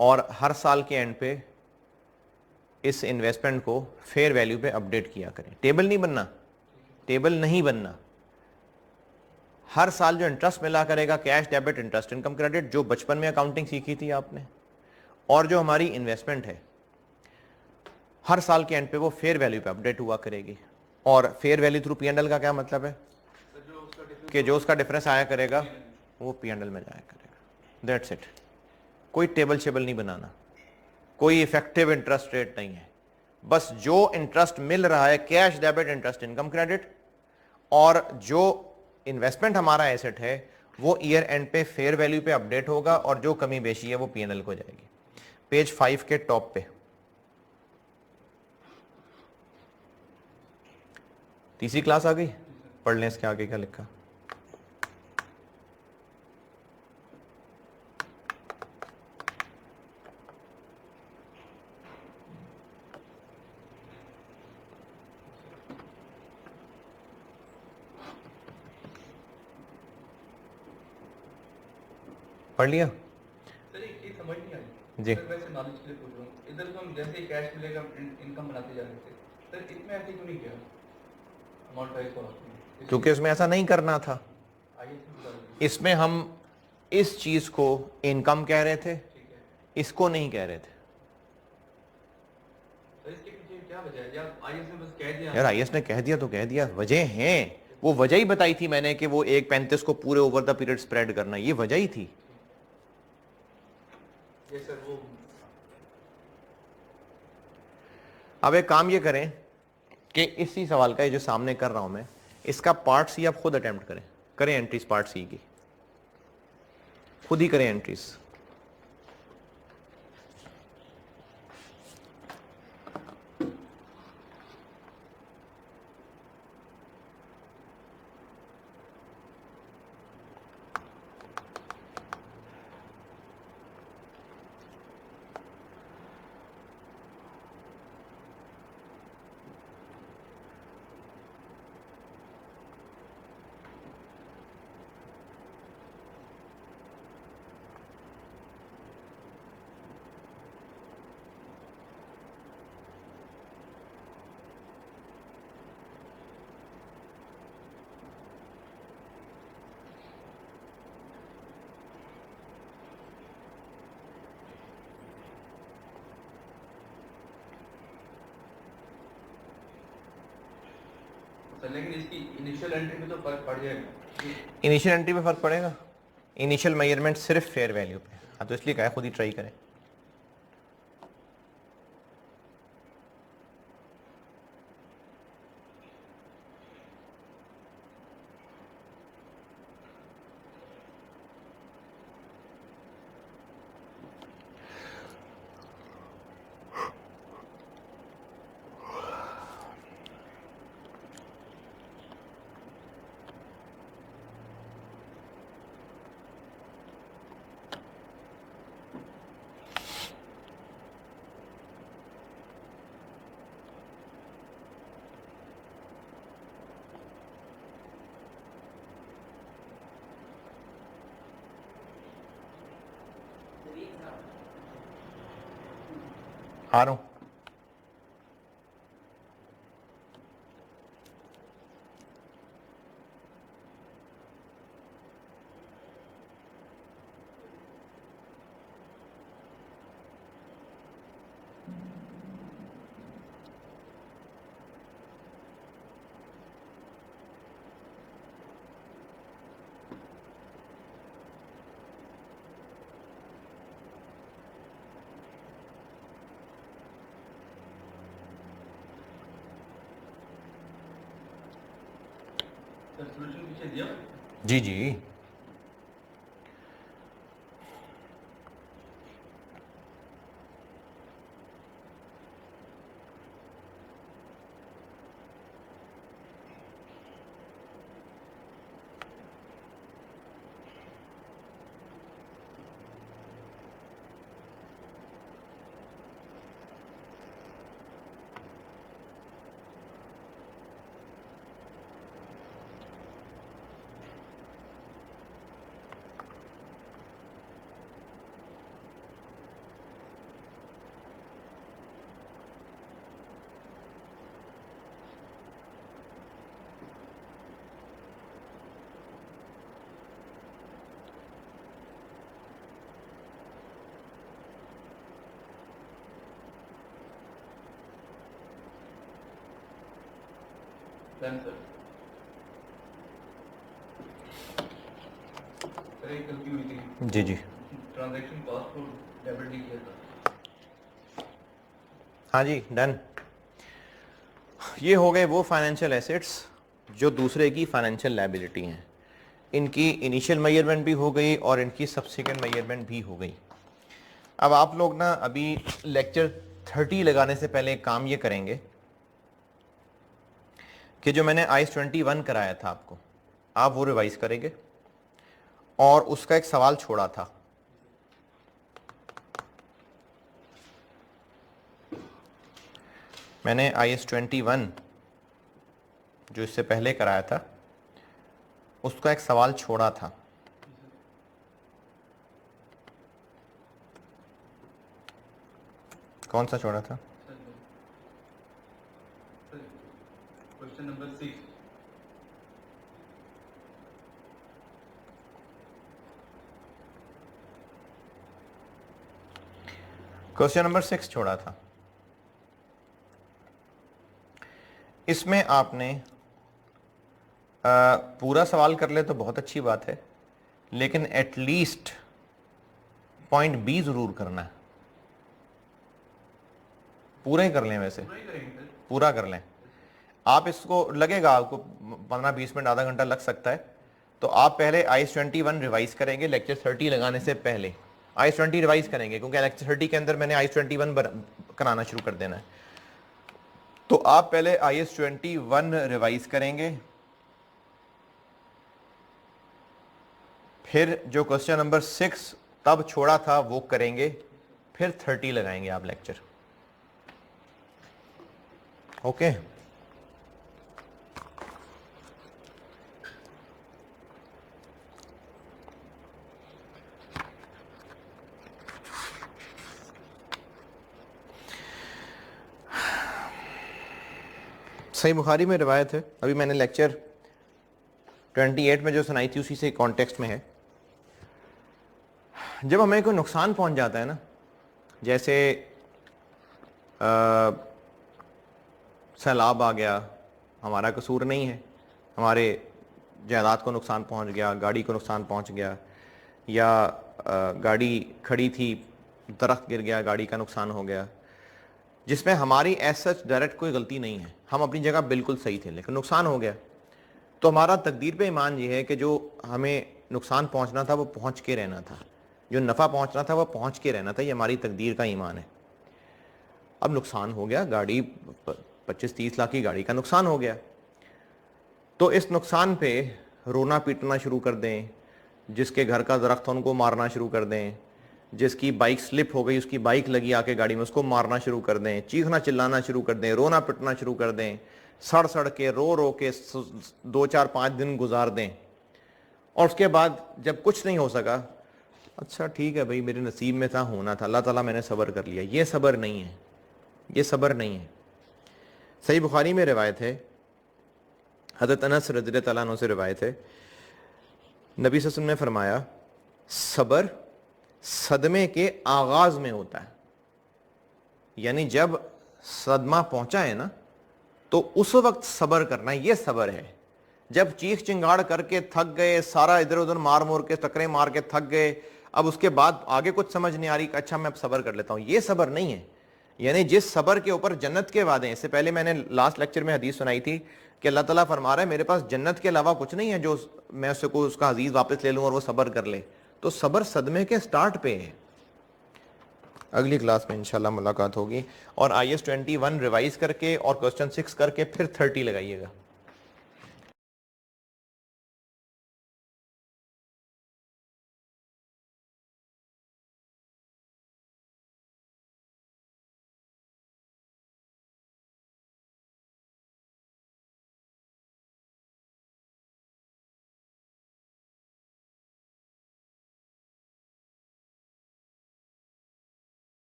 और हर साल के एंड पे इस इन्वेस्टमेंट को फेयर वैल्यू पे अपडेट किया करें। टेबल नहीं बनना, टेबल नहीं बनना। हर साल जो इंटरेस्ट मिला करेगा, cash debit interest income credit, जो बचपन में अकाउंटिंग सीखी थी आपने, और जो हमारी इन्वेस्टमेंट है, हर साल के एंड पे वो फेयर वैल्यू पे अपडेट हुआ करेगी। और fair value through P and L का क्या मतलब है? कि जो उसका डिफरेंस आया करेगा वो पी एंड एल में जाया करेगा। That's it. कोई टेबल शेबल नहीं बनाना, कोई इफेक्टिव इंटरेस्ट रेट नहीं है। बस जो इंटरेस्ट मिल रहा है, cash debit interest income credit, और जो इन्वेस्टमेंट हमारा एसेट है वो ईयर एंड पे फेयर वैल्यू पे अपडेट होगा, और जो कमी बेशी है वो पी एंड एल को जाएगी। पेज 5 के टॉप पे तीसरी क्लास आ गई। पढ़ लें इसके आगे क्या लिखा। पढ़ लिया? सर एक समझ नहीं आई जी। सर, वैसे नॉलेज के लिए पूछ रहा हूँ। इधर तो हम जैसे ही कैश मिलेगा इनकम बनाते जा रहे थे सर, इसमें ऐसे क्यों नहीं किया अमाउंट को? क्योंकि उसमें ऐसा नहीं करना था। आइए इसमें बता दीजिए। इसमें हम इस चीज को इनकम कह रहे थे, ठीक है इसको नहीं कह रहे थे। सर, इसके पीछे क्या वजह है? या आईएएस ने बस कह दिया? यार आईएएस ने कह दिया तो कह दिया, वजह हैं। वो वजह ही बताई थी मैंने कि वो 1.35 को पूरे ओवर द पीरियड स्प्रेड करना, ये वजह ही थी। ये सर वो अब एक काम ये करें कि इसी सवाल का ये जो सामने कर रहा हूं मैं, इसका पार्ट सी आप खुद अटेम्प्ट करें। करें एंट्रीज पार्ट सी की, खुद ही करें एंट्रीज। सर, लेकिन इसकी इनिशियल एंट्री में तो फर्क पड़ जाएगा। इनिशियल एंट्री पे फर्क पड़ेगा? इनिशियल मेजरमेंट सिर्फ फेयर वैल्यू पे। हाँ, तो इसलिए कहा है खुद ही ट्राई करें। आ रहा हूं। सर सॉल्यूशन पीछे दिया जी जी। सर सर एक गलती हुई थी जी जी। ट्रांजैक्शन कॉस्ट को डेबिट नहीं किया था। हाँ जी, डन। ये हो गए वो फाइनेंशियल एसेट्स जो दूसरे की फाइनेंशियल लायबिलिटी हैं। इनकी इनिशियल मेजरमेंट भी हो गई और इनकी सब्सिक्वेंट मेजरमेंट भी हो गई। अब आप लोग ना अभी लेक्चर 30 लगाने से पहले एक काम ये करेंगे कि जो मैंने आईएस 21 कराया था आपको, आप वो रिवाइज करेंगे और उसका एक सवाल छोड़ा था। मैंने आईएस 21 जो इससे पहले कराया था उसका एक सवाल छोड़ा था। कौन सा छोड़ा था? Question number 6। क्वेश्चन नंबर 6 छोड़ा था। इसमें आपने पूरा सवाल कर ले तो बहुत अच्छी बात है, लेकिन एटलीस्ट पॉइंट बी जरूर करना है। पूरा ही कर लें, वैसे पूरा कर लें। आप इसको लगेगा आपको 15-20 मिनट, आधा घंटा लग सकता है, तो आप पहले आईएस 21 रिवाइज करेंगे लेक्चर 30 लगाने से पहले। आईएस 20 रिवाइज करेंगे क्योंकि लेक्चर 30 के अंदर मैंने आईएस 21 कराना शुरू कर देना है। तो आप पहले आईएस 21 रिवाइज करेंगे, फिर जो क्वेश्चन नंबर 6 तब छोड़ा था वो करेंगे, फिर 30 लगाएंगे आप लेक्चर। ओके सही बुखारी में रिवायत है, अभी मैंने लेक्चर 28 में जो सुनाई थी उसी से कॉन्टेक्स्ट में है। जब हमें कोई नुकसान पहुंच जाता है ना, जैसे सैलाब आ गया, हमारा कसूर नहीं है, हमारे जायदाद को नुकसान पहुंच गया, गाड़ी को नुकसान पहुंच गया, या गाड़ी खड़ी थी, दरख्त गिर गया, गाड़ी का नुकसान हो गया, जिसमें हमारी एज सच डायरेक्ट कोई गलती नहीं है, हम अपनी जगह बिल्कुल सही थे, लेकिन नुकसान हो गया, तो हमारा तकदीर पे ईमान ये है कि जो हमें नुकसान पहुंचना था वो पहुंच के रहना था, जो नफ़ा पहुंचना था वो पहुंच के रहना था, ये हमारी तकदीर का ईमान है। अब नुकसान हो गया, गाड़ी 25-30 लाख की गाड़ी का नुकसान हो गया, तो इस नुकसान पे रोना पीटना शुरू कर दें, जिसके घर का दरख्त उनको मारना शुरू कर दें, जिसकी बाइक स्लिप हो गई उसकी बाइक लगी आके गाड़ी में उसको मारना शुरू कर दें, चीखना चिल्लाना शुरू कर दें, रोना पिटना शुरू कर दें, सड़ सड़ के रो के 2-4-5 दिन गुजार दें, और उसके बाद जब कुछ नहीं हो सका, अच्छा ठीक है भाई मेरे नसीब में था, होना था, अल्लाह ताला मैंने सब्र कर लिया। ये सब्र नहीं है, ये सब्र नहीं है। सही बुखारी में रिवायत है, हज़रत अनस रज़ियल्लाहु तआला अन्हु से रिवायत है, नबी सल्लल्लाहु अलैहि वसल्लम ने फरमाया सब्र सदमे के आगाज में होता है, यानी जब सदमा पहुंचा है ना तो उस वक्त सब्र करना, ये सब्र है। जब चीख चिंगाड़ करके थक गए, सारा इधर उधर मार मोर के टकरे मार के थक गए, अब उसके बाद आगे कुछ समझ नहीं आ रही, अच्छा मैं अब सब्र कर लेता हूं, ये सब्र नहीं है। यानी जिस सबर के ऊपर जन्नत के वादे हैं, इससे पहले मैंने लास्ट लेक्चर में हदीस सुनाई थी कि अल्लाह ताला फरमा रहा है मेरे पास जन्नत के अलावा कुछ नहीं है जो मैं उससे को उसका अजीज वापस ले लूं और वो सबर कर ले। तो सबर सदमे के स्टार्ट पे है। अगली क्लास में इंशाल्लाह मुलाकात होगी और IS 21 रिवाइज करके और क्वेश्चन 6 करके फिर 30 लगाइएगा।